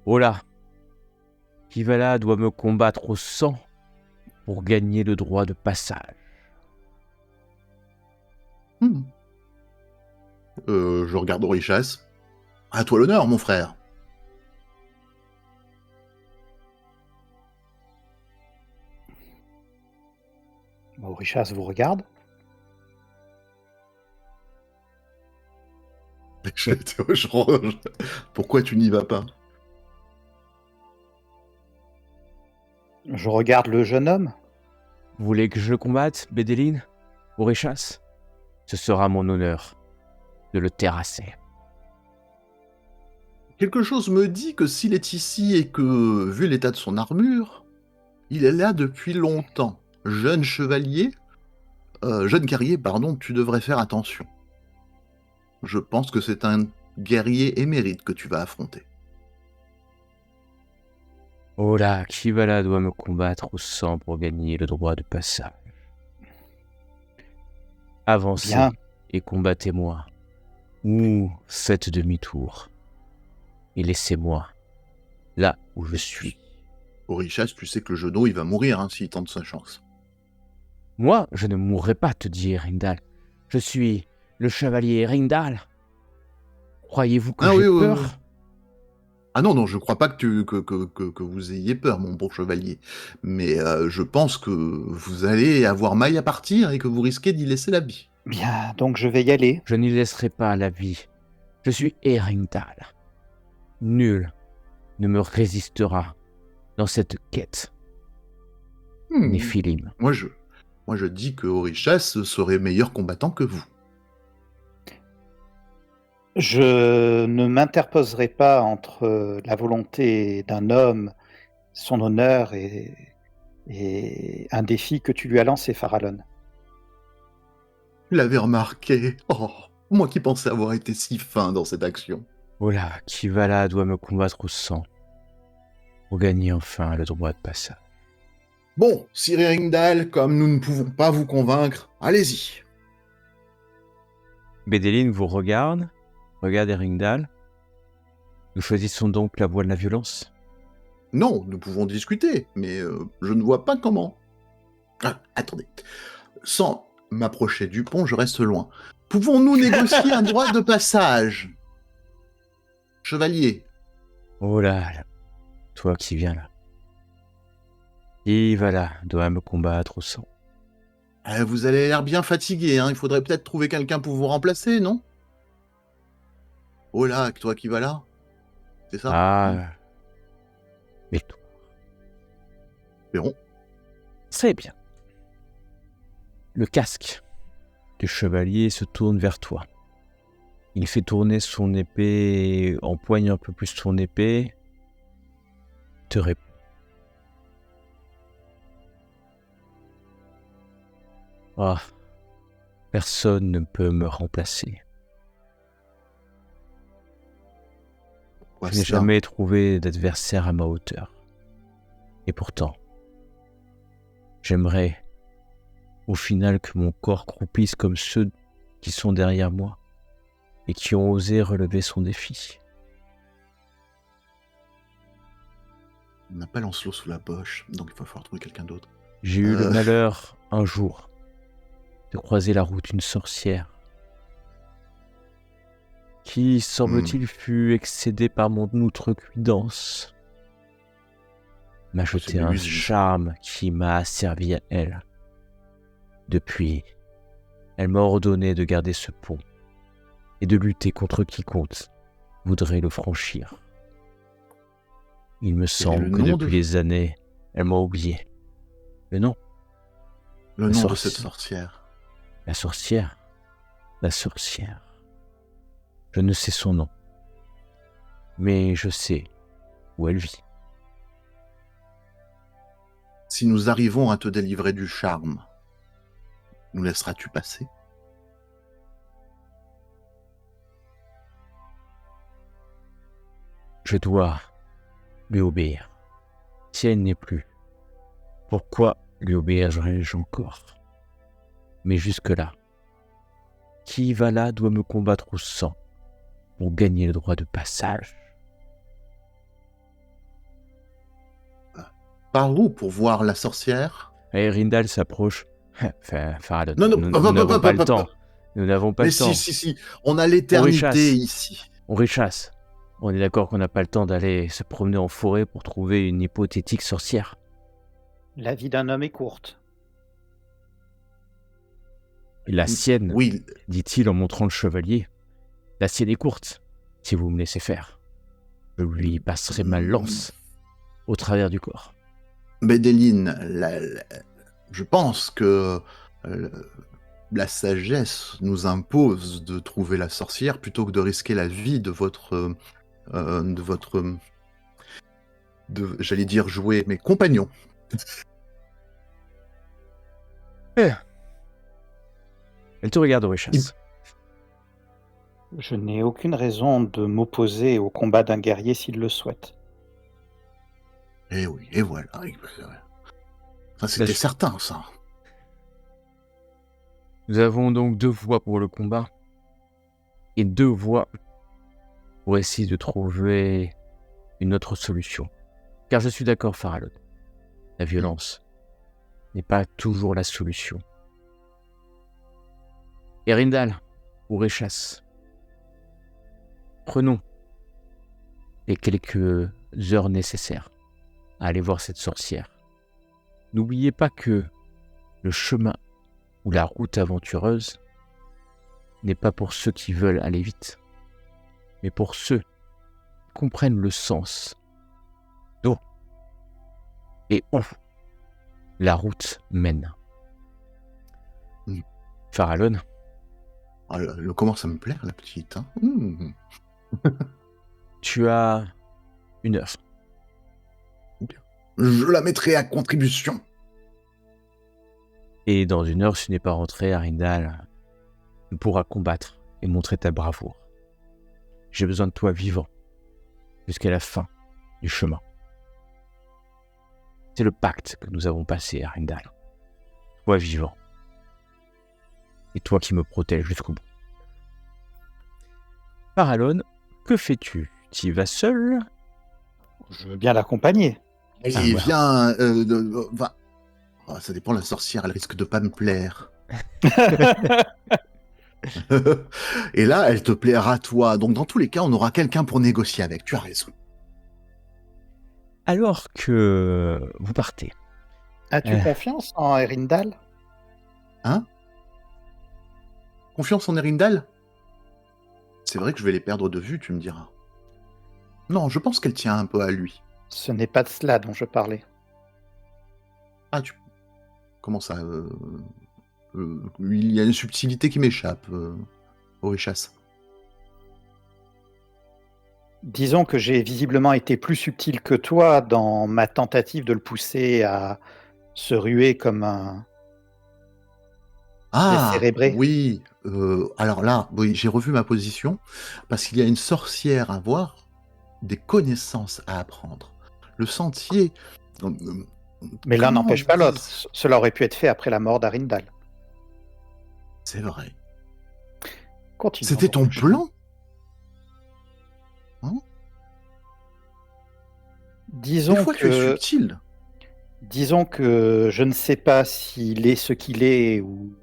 Oh là, Kivala doit me combattre au sang pour gagner le droit de passage. Hmm. Je regarde Orichas. À toi l'honneur, mon frère. Orichas vous regarde. Pourquoi tu n'y vas pas? Je regarde le jeune homme. Vous voulez que je le combatte, Bédéline, Orichas? Ce sera mon honneur de le terrasser. Quelque chose me dit que s'il est ici et que, vu l'état de son armure, il est là depuis longtemps. Jeune chevalier, jeune guerrier, pardon, tu devrais faire attention. Je pense que c'est un guerrier émérite que tu vas affronter. Oh là, Kivala doit me combattre au sang pour gagner le droit de passage. Avancez Bien. et combattez-moi, ou faites demi-tour, et laissez-moi là où je suis. Orichas, tu sais que le genou, il va mourir hein, s'il tente sa chance. Moi, je ne mourrai pas, te dis Ringdal. Je suis le chevalier Ringdal. Croyez-vous que j'ai peur? Oui. Ah non, je crois pas que vous ayez peur, mon bon chevalier. Mais je pense que vous allez avoir maille à partir et que vous risquez d'y laisser la vie. Bien, donc je vais y aller. Je n'y laisserai pas la vie. Je suis Eringdal. Nul ne me résistera dans cette quête. Néphilim. Moi, je dis que Orichas serait meilleur combattant que vous. Je ne m'interposerai pas entre la volonté d'un homme, son honneur et un défi que tu lui as lancé, Farallon. Tu l'avais remarqué. Oh, moi qui pensais avoir été si fin dans cette action. Oh là, Kivala doit me combattre au sang pour gagner enfin le droit de passage. Bon, Sir Eringdal, comme nous ne pouvons pas vous convaincre, allez-y. Bédéline vous regarde Eringdal. Nous choisissons donc la voie de la violence. Non, nous pouvons discuter, mais je ne vois pas comment. Ah, attendez. Sans m'approcher du pont, je reste loin. Pouvons-nous négocier un droit de passage? Chevalier. Oh là, toi qui viens là. Kivala doit me combattre au sang. Vous avez l'air bien fatigué, hein. Il faudrait peut-être trouver quelqu'un pour vous remplacer, non? Oh là, toi qui vas là? C'est ça? Ah, mais toi. Perron. Très bien. Le casque du chevalier se tourne vers toi. Il fait tourner son épée, empoigne un peu plus son épée, te répond. Ah, personne ne peut me remplacer. Pourquoi Je n'ai cela? jamais trouvé d'adversaire à ma hauteur. Et pourtant, j'aimerais au final que mon corps croupisse comme ceux qui sont derrière moi et qui ont osé relever son défi. On n'a pas Lancelot sous la poche, donc il va falloir trouver quelqu'un d'autre. J'ai eu le malheur, un jour, de croiser la route d'une sorcière qui, semble-t-il, fut excédée par mon outrecuidance, m'a jeté un charme qui m'a servi à elle. Depuis, elle m'a ordonné de garder ce pont et de lutter contre quiconque voudrait le franchir. Il me semble que depuis les années, elle m'a oublié. Le nom? Le nom de cette sorcière. La sorcière? La sorcière. Je ne sais son nom, mais je sais où elle vit. Si nous arrivons à te délivrer du charme, nous laisseras-tu passer? Je dois lui obéir. Si elle n'est plus, Pourquoi lui obéirais-je encore? Mais jusque-là, qui va là doit me combattre au sang pour gagner le droit de passage. Par où pour voir la sorcière? Et Rindal s'approche. Faradon, Non, non, nous n'avons pas le temps. Nous n'avons pas Mais le temps. si, on a l'éternité rechasse. ici. On rechasse. On est d'accord qu'on n'a pas le temps d'aller se promener en forêt pour trouver une hypothétique sorcière. La vie d'un homme est courte. La sienne, Oui, dit-il en montrant le chevalier. La sienne est courte, si vous me laissez faire. Je lui passerai ma lance au travers du corps. Medellin, je pense que la sagesse nous impose de trouver la sorcière plutôt que de risquer la vie de votre, j'allais dire jouer, mes compagnons. Elle te regarde, Oréchas. Je n'ai aucune raison de m'opposer au combat d'un guerrier s'il le souhaite. Et oui, et voilà. Ça, c'était certain, ça. Nous avons donc 2 voies pour le combat et 2 voies pour essayer de trouver une autre solution. Car je suis d'accord, Faralot. La violence n'est pas toujours la solution. Erindal ou Réchas, prenons les quelques heures nécessaires à aller voir cette sorcière. N'oubliez pas que le chemin ou la route aventureuse n'est pas pour ceux qui veulent aller vite, mais pour ceux qui comprennent le sens d'où et où la route mène. Farallon. Elle commence à me plaire, la petite. Hein. Tu as 1 heure. Je la mettrai à contribution. Et dans 1 heure, si tu n'es pas rentré, Arindal, tu pourras combattre et montrer ta bravoure. J'ai besoin de toi vivant jusqu'à la fin du chemin. C'est le pacte que nous avons passé, Arindal. Toi vivant. Et toi qui me protèges jusqu'au bout. Farallon, que fais-tu? Tu y vas seul? Je veux bien l'accompagner. Allez, viens. Ça dépend, la sorcière, elle risque de pas me plaire. Et là, elle te plaira toi. Donc, dans tous les cas, on aura quelqu'un pour négocier avec. Tu as raison. Alors que vous partez. As-tu confiance en Erindal? Hein? Confiance en Erindal? C'est vrai que je vais les perdre de vue, tu me diras. Non, je pense qu'elle tient un peu à lui. Ce n'est pas de cela dont je parlais. Ah, comment ça il y a une subtilité qui m'échappe, Oréchas. Disons que j'ai visiblement été plus subtil que toi dans ma tentative de le pousser à se ruer comme un décérébré. Oui. Alors là, oui, j'ai revu ma position, parce qu'il y a une sorcière à voir, des connaissances à apprendre. Le sentier... Mais l'un n'empêche pas l'autre. Cela aurait pu être fait après la mort d'Arindal. C'est vrai. Continuons. C'était ton plan? Disons que tu es subtil. Disons que je ne sais pas s'il est ce qu'il est ou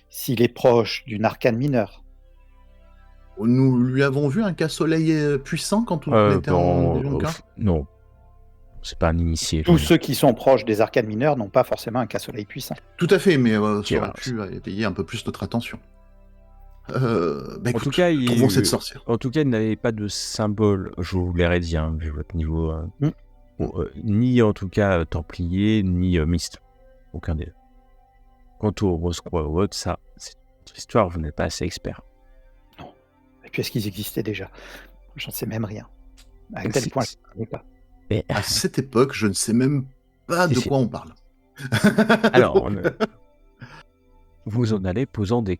s'il est proche d'une arcane mineure. Nous lui avons vu un cas-soleil puissant quand on était en Duncan? Non. C'est pas un initié. Tous ceux qui sont proches des arcanes mineures n'ont pas forcément un cas-soleil puissant. Tout à fait, mais ça aurait pu éveiller un peu plus notre attention. Écoute, en tout cas, trouvons cette sorcière. En tout cas, il n'avait pas de symbole, je vous l'aurais dit, vu votre niveau. Ni en tout cas Templier, ni Mist. Aucun des deux. Quant au Rose-Croix ou autre, ça, c'est notre histoire, vous n'êtes pas assez expert. Non. Et puis est-ce qu'ils existaient déjà? J'en sais même rien. À quel point je ne connais pas. Et... À cette époque, je ne sais même pas de quoi on parle. Alors, vous en allez posant des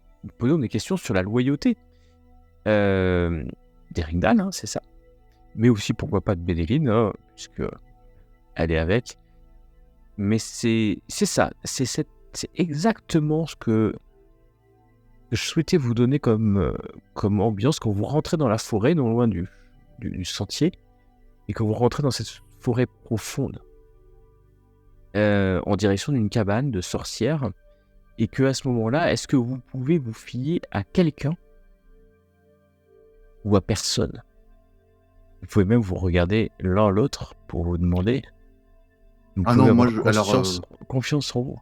questions sur la loyauté d'Erindal, c'est ça. Mais aussi, pourquoi pas, de Medellin, puisque elle est avec. Mais c'est ça, c'est exactement ce que je souhaitais vous donner comme ambiance quand vous rentrez dans la forêt, non loin du sentier, et quand vous rentrez dans cette forêt profonde, en direction d'une cabane de sorcières, et que à ce moment-là, est-ce que vous pouvez vous fier à quelqu'un ou à personne? Vous pouvez même vous regarder l'un l'autre pour vous demander. Vous Ah pouvez non, moi, avoir confiance en vous.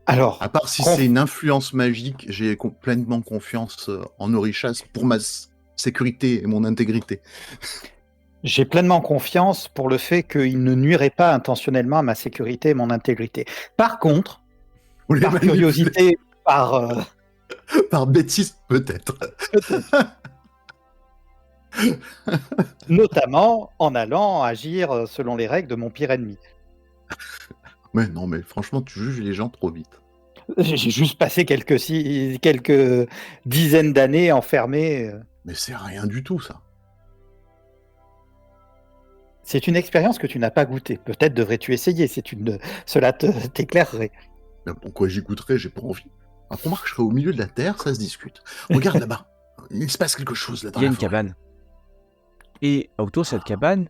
Alors, à part si c'est une influence magique, j'ai pleinement confiance en Orichas pour ma sécurité et mon intégrité. j'ai pleinement confiance pour le fait qu'il ne nuirait pas intentionnellement à ma sécurité et mon intégrité. Par contre, Vous les par manipulez curiosité, par par bêtise, peut-être. notamment en allant agir selon les règles de mon pire ennemi. Mais non, mais franchement, tu juges les gens trop vite. J'ai juste passé quelques dizaines d'années enfermé. Mais c'est rien du tout, ça. C'est une expérience que tu n'as pas goûtée. Peut-être devrais-tu essayer. Cela t'éclairerait. Mais pourquoi j'y goûterais? J'ai pas envie. Alors, pour moi, je serais au milieu de la terre, ça se discute. Regarde là-bas. Il se passe quelque chose là dans Il y a la une forêt. cabane. Et autour de cette cabane,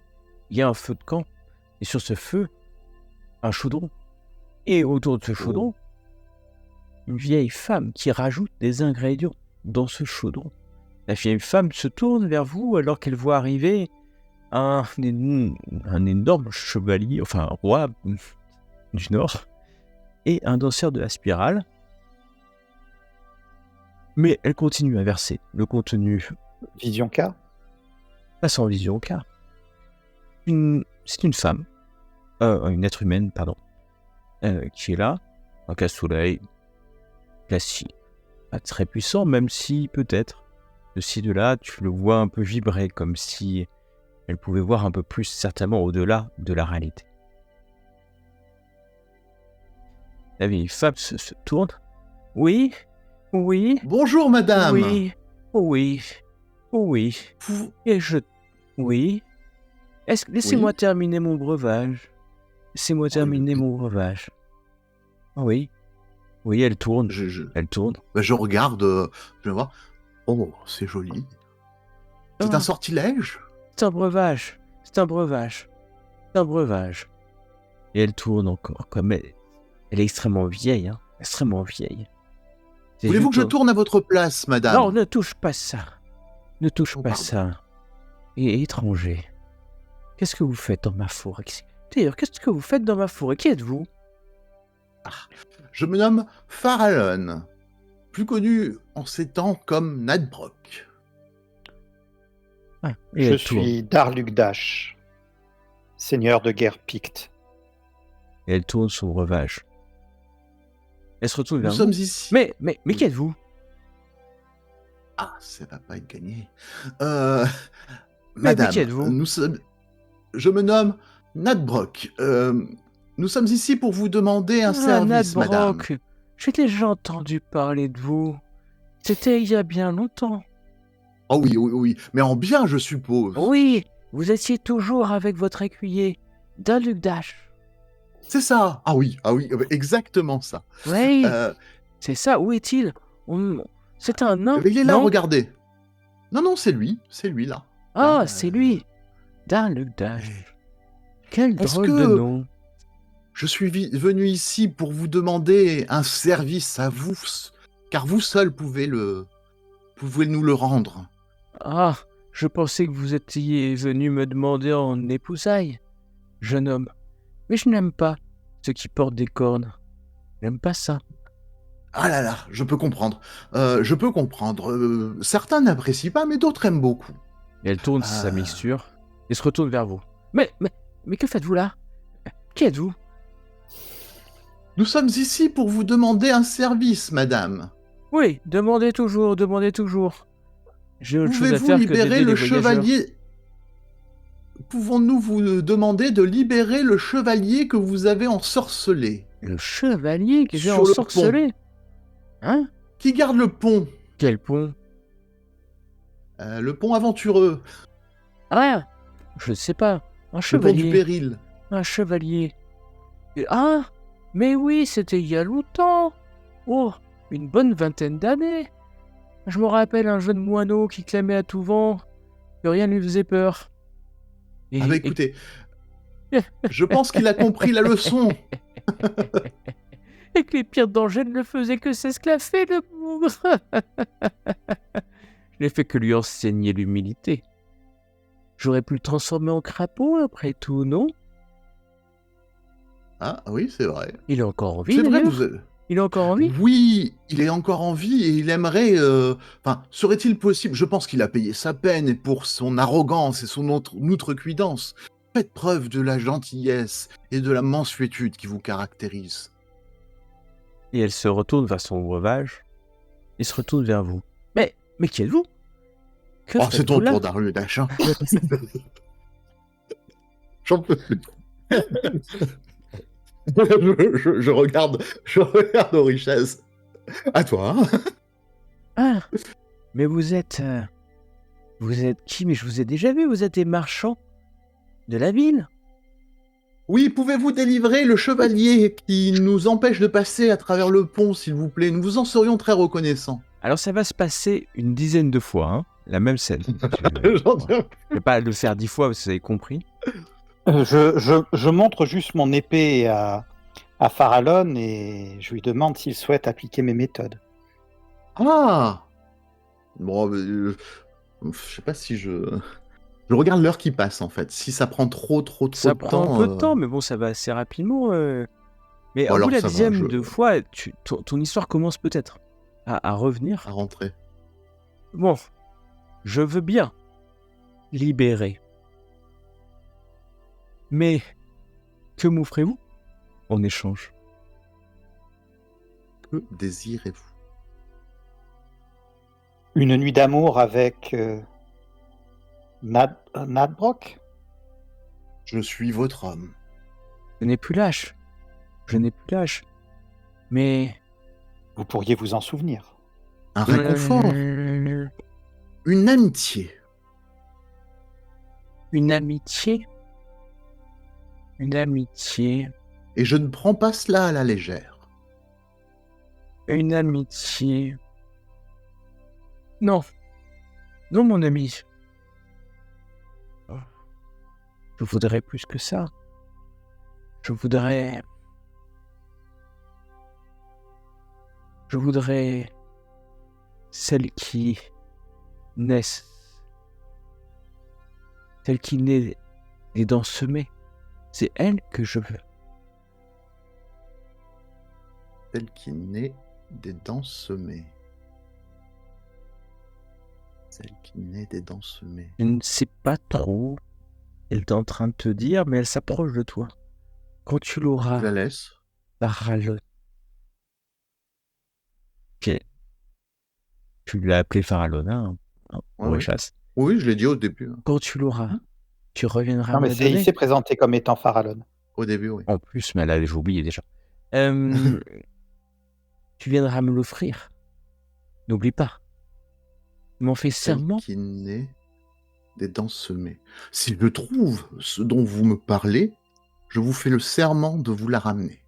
il y a un feu de camp. Et sur ce feu, un chaudron. Et autour de ce chaudron, une vieille femme qui rajoute des ingrédients dans ce chaudron. La vieille femme se tourne vers vous alors qu'elle voit arriver un énorme chevalier, enfin un roi du Nord, et un danseur de la spirale. Mais elle continue à verser le contenu. Vision K. Pas sans vision, car c'est une femme, une être humaine, pardon, qui est là, un casse-soleil, classique, pas très puissant, même si peut-être, de ci, de là, tu le vois un peu vibrer, comme si elle pouvait voir un peu plus certainement au-delà de la réalité. La vieille femme se tourne. Oui, oui, Bonjour, madame. oui, oui, oui. Et oui. Laissez-moi terminer mon breuvage. Laissez-moi terminer mon breuvage. Oui. Oui, elle tourne. Elle tourne. Bah, je regarde, je vais voir. Oh, c'est joli. C'est un sortilège? C'est un breuvage. C'est un breuvage. C'est un breuvage. Et elle tourne encore. Comme elle est extrêmement vieille. Hein. Extrêmement vieille. Voulez-vous que je tourne à votre place, madame? Non, ne touche pas ça. Ne touche pas pardon. ça. Et étranger. Qu'est-ce que vous faites dans ma forêt? D'ailleurs, qu'est-ce que vous faites dans ma forêt? Qui êtes-vous? Je me nomme Farallon, plus connu en ces temps comme Nadbrok. Je suis Darlugdash, seigneur de guerre Picte. Et elle tourne son breuvage. Elle se retourne vers Nous vous. sommes ici. Mais qui êtes-vous? Ah, ça va pas être gagné. Mais Madame, qui êtes-vous? Je me nomme Nadbrok. Nous sommes ici pour vous demander un service, madame. J'ai déjà entendu parler de vous. C'était il y a bien longtemps. Oh oui, mais en bien, je suppose. Oui, vous étiez toujours avec votre écuyer, Darlugdash. C'est ça. Ah oui, exactement ça. Oui, c'est ça. Où est-il? C'est un nain. Il est là, non regardez. Non, c'est lui là. Ah, Là, c'est lui. Darlugdash. Quel drôle de nom. Je suis venu ici pour vous demander un service à vous, car vous seul pouvez nous le rendre. Ah, je pensais que vous étiez venu me demander en épousailles, jeune homme. Mais je n'aime pas ceux qui portent des cornes. J'aime pas ça. Ah là là, je peux comprendre. Certains n'apprécient pas, mais d'autres aiment beaucoup. Et elle tourne sa mixture et se retourne vers vous. Mais que faites-vous là? Qui êtes-vous? Nous sommes ici pour vous demander un service, madame. Oui, demandez toujours. J'ai autre chose à faire que d'aider les voyageurs. Pouvons-nous vous demander de libérer le chevalier que vous avez ensorcelé? Le chevalier que j'ai ensorcelé? Hein? Qui garde le pont? Quel pont? Le pont aventureux. Ah, je ne sais pas. Un chevalier. Le pont du péril. Un chevalier. Ah, mais oui, c'était il y a longtemps. Oh, une bonne vingtaine d'années. Je me rappelle un jeune moineau qui clamait à tout vent que rien ne lui faisait peur. Ah bah Et, écoutez, je pense qu'il a compris la leçon. et que les pires dangers ne le faisaient que s'esclaffer de bougre. Je n'ai fait que lui enseigner l'humilité. J'aurais pu le transformer en crapaud après tout, non? Ah oui, c'est vrai. Il est encore en vie C'est vrai, d'ailleurs. vous êtes... Il est encore en vie. Oui, il est encore en vie et il aimerait... Enfin, serait-il possible... Je pense qu'il a payé sa peine et pour son arrogance et son outrecuidance. Faites preuve de la gentillesse et de la mansuétude qui vous caractérisent. Et elle se retourne vers son breuvage. Il se retourne vers vous. Mais qui êtes-vous? Que Oh, c'est faites-vous ton là? tour d'Arludache, hein. J'en peux plus. je regarde Orichès. À toi. Hein. Ah, mais vous êtes qui? Mais je vous ai déjà vu, vous êtes des marchands de la ville. Oui, pouvez-vous délivrer le chevalier qui nous empêche de passer à travers le pont, s'il vous plaît? Nous vous en serions très reconnaissants. Alors ça va se passer une dizaine de fois, hein, la même scène. J'en Je vais pas le faire 10 fois, vous avez compris. Je montre juste mon épée à Farallon et je lui demande s'il souhaite appliquer mes méthodes. Ah bon, je sais pas si je... Je regarde l'heure qui passe, en fait. Si ça prend trop Ça de temps... prend un peu de temps, mais bon, ça va assez rapidement. Mais Bon, au bout alors de la ça va, dixième de fois, ton histoire commence peut-être à revenir. à rentrer. Bon, je veux bien libérer. Mais que m'offrez-vous en échange? Que désirez-vous? Une nuit d'amour avec Nadbrock. Je suis votre homme. Je n'ai plus l'âge. Mais... Vous pourriez vous en souvenir. Un réconfort. Une amitié. Une amitié. Et je ne prends pas cela à la légère. Une amitié. Non, mon ami. Je voudrais plus que ça. Je voudrais celle qui naît des dents semées. C'est elle que je veux. Celle qui naît des dents semées. Celle qui naît des dents semées. Je ne sais pas trop. Elle est en train de te dire, mais elle s'approche de toi. Quand tu l'auras, Je la laisse. Farallon. Ok. Tu l'as appelé Farallon, hein, Ouais, ouais. chasse. Oui, je l'ai dit au début. Quand tu l'auras, tu reviendras Non, me mais le donner. il s'est présenté comme étant Farallon. Au début, oui. En plus, mais là, j'ai oublié déjà. Tu viendras me l'offrir. N'oublie pas. Tu m'en fais serment. Celle qui naît des dents semées. Si je trouve ce dont vous me parlez, je vous fais le serment de vous la ramener.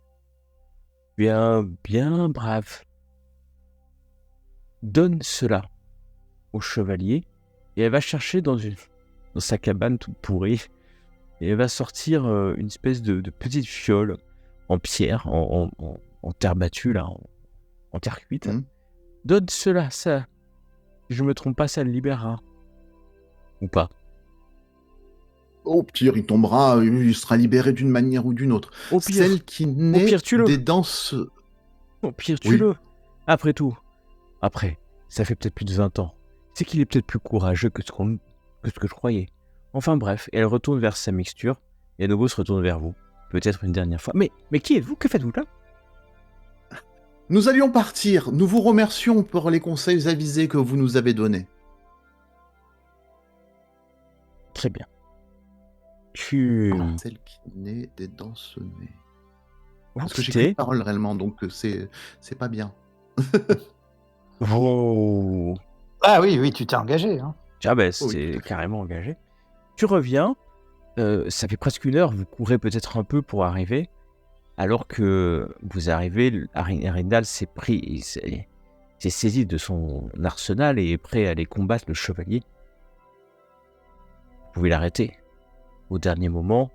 Bien brave. Donne cela au chevalier et elle va chercher dans sa cabane toute pourrie et elle va sortir une espèce de petite fiole en pierre, en terre battue, là, en terre cuite. Donne cela, ça. Si je me trompe pas, ça le libérera. Ou pas. Au pire, il tombera, il sera libéré d'une manière ou d'une autre. Au pire, Celle qui naît des dents... Au pire, tue-le. Après tout. Après, ça fait peut-être plus de 20 ans. C'est qu'il est peut-être plus courageux que ce que je croyais. Enfin bref, elle retourne vers sa mixture et à nouveau se retourne vers vous. Peut-être une dernière fois. Mais qui êtes-vous? Que faites-vous là? Nous allions partir. Nous vous remercions pour les conseils avisés que vous nous avez donnés. Très bien. Celle qui naît des dents semées. Parce que j'ai plus de parole réellement, donc c'est pas bien. Oh. Ah oui, tu t'es engagé. Hein. Ah ben, c'est carrément engagé. Tu reviens. Ça fait presque 1 heure. Vous courez peut-être un peu pour arriver. Alors que vous arrivez, Arindal s'est saisi de son arsenal et est prêt à aller combattre le chevalier. Vous pouvez l'arrêter au dernier moment.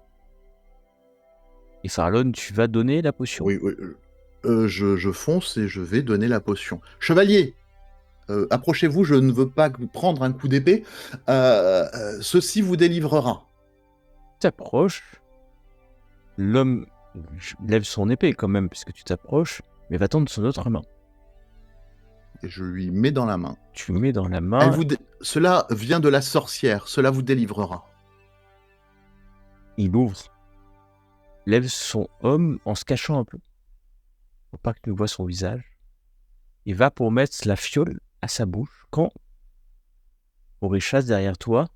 Et Farlon, tu vas donner la potion. Oui, je fonce et je vais donner la potion. Chevalier, approchez-vous, je ne veux pas prendre un coup d'épée. Ceci vous délivrera. T'approches. L'homme lève son épée quand même, puisque tu t'approches, mais va tendre son autre main. Et je lui mets dans la main. Tu mets dans la main. Cela vient de la sorcière, cela vous délivrera. Il ouvre. Lève son homme en se cachant un peu. Faut pas que tu vois son visage. Il va pour mettre la fiole à sa bouche. Quand Orichas derrière toi,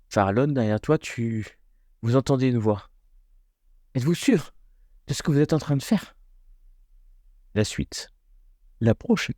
Farlon derrière toi, vous entendez une voix. Êtes-vous sûr de ce que vous êtes en train de faire? La suite. La prochaine.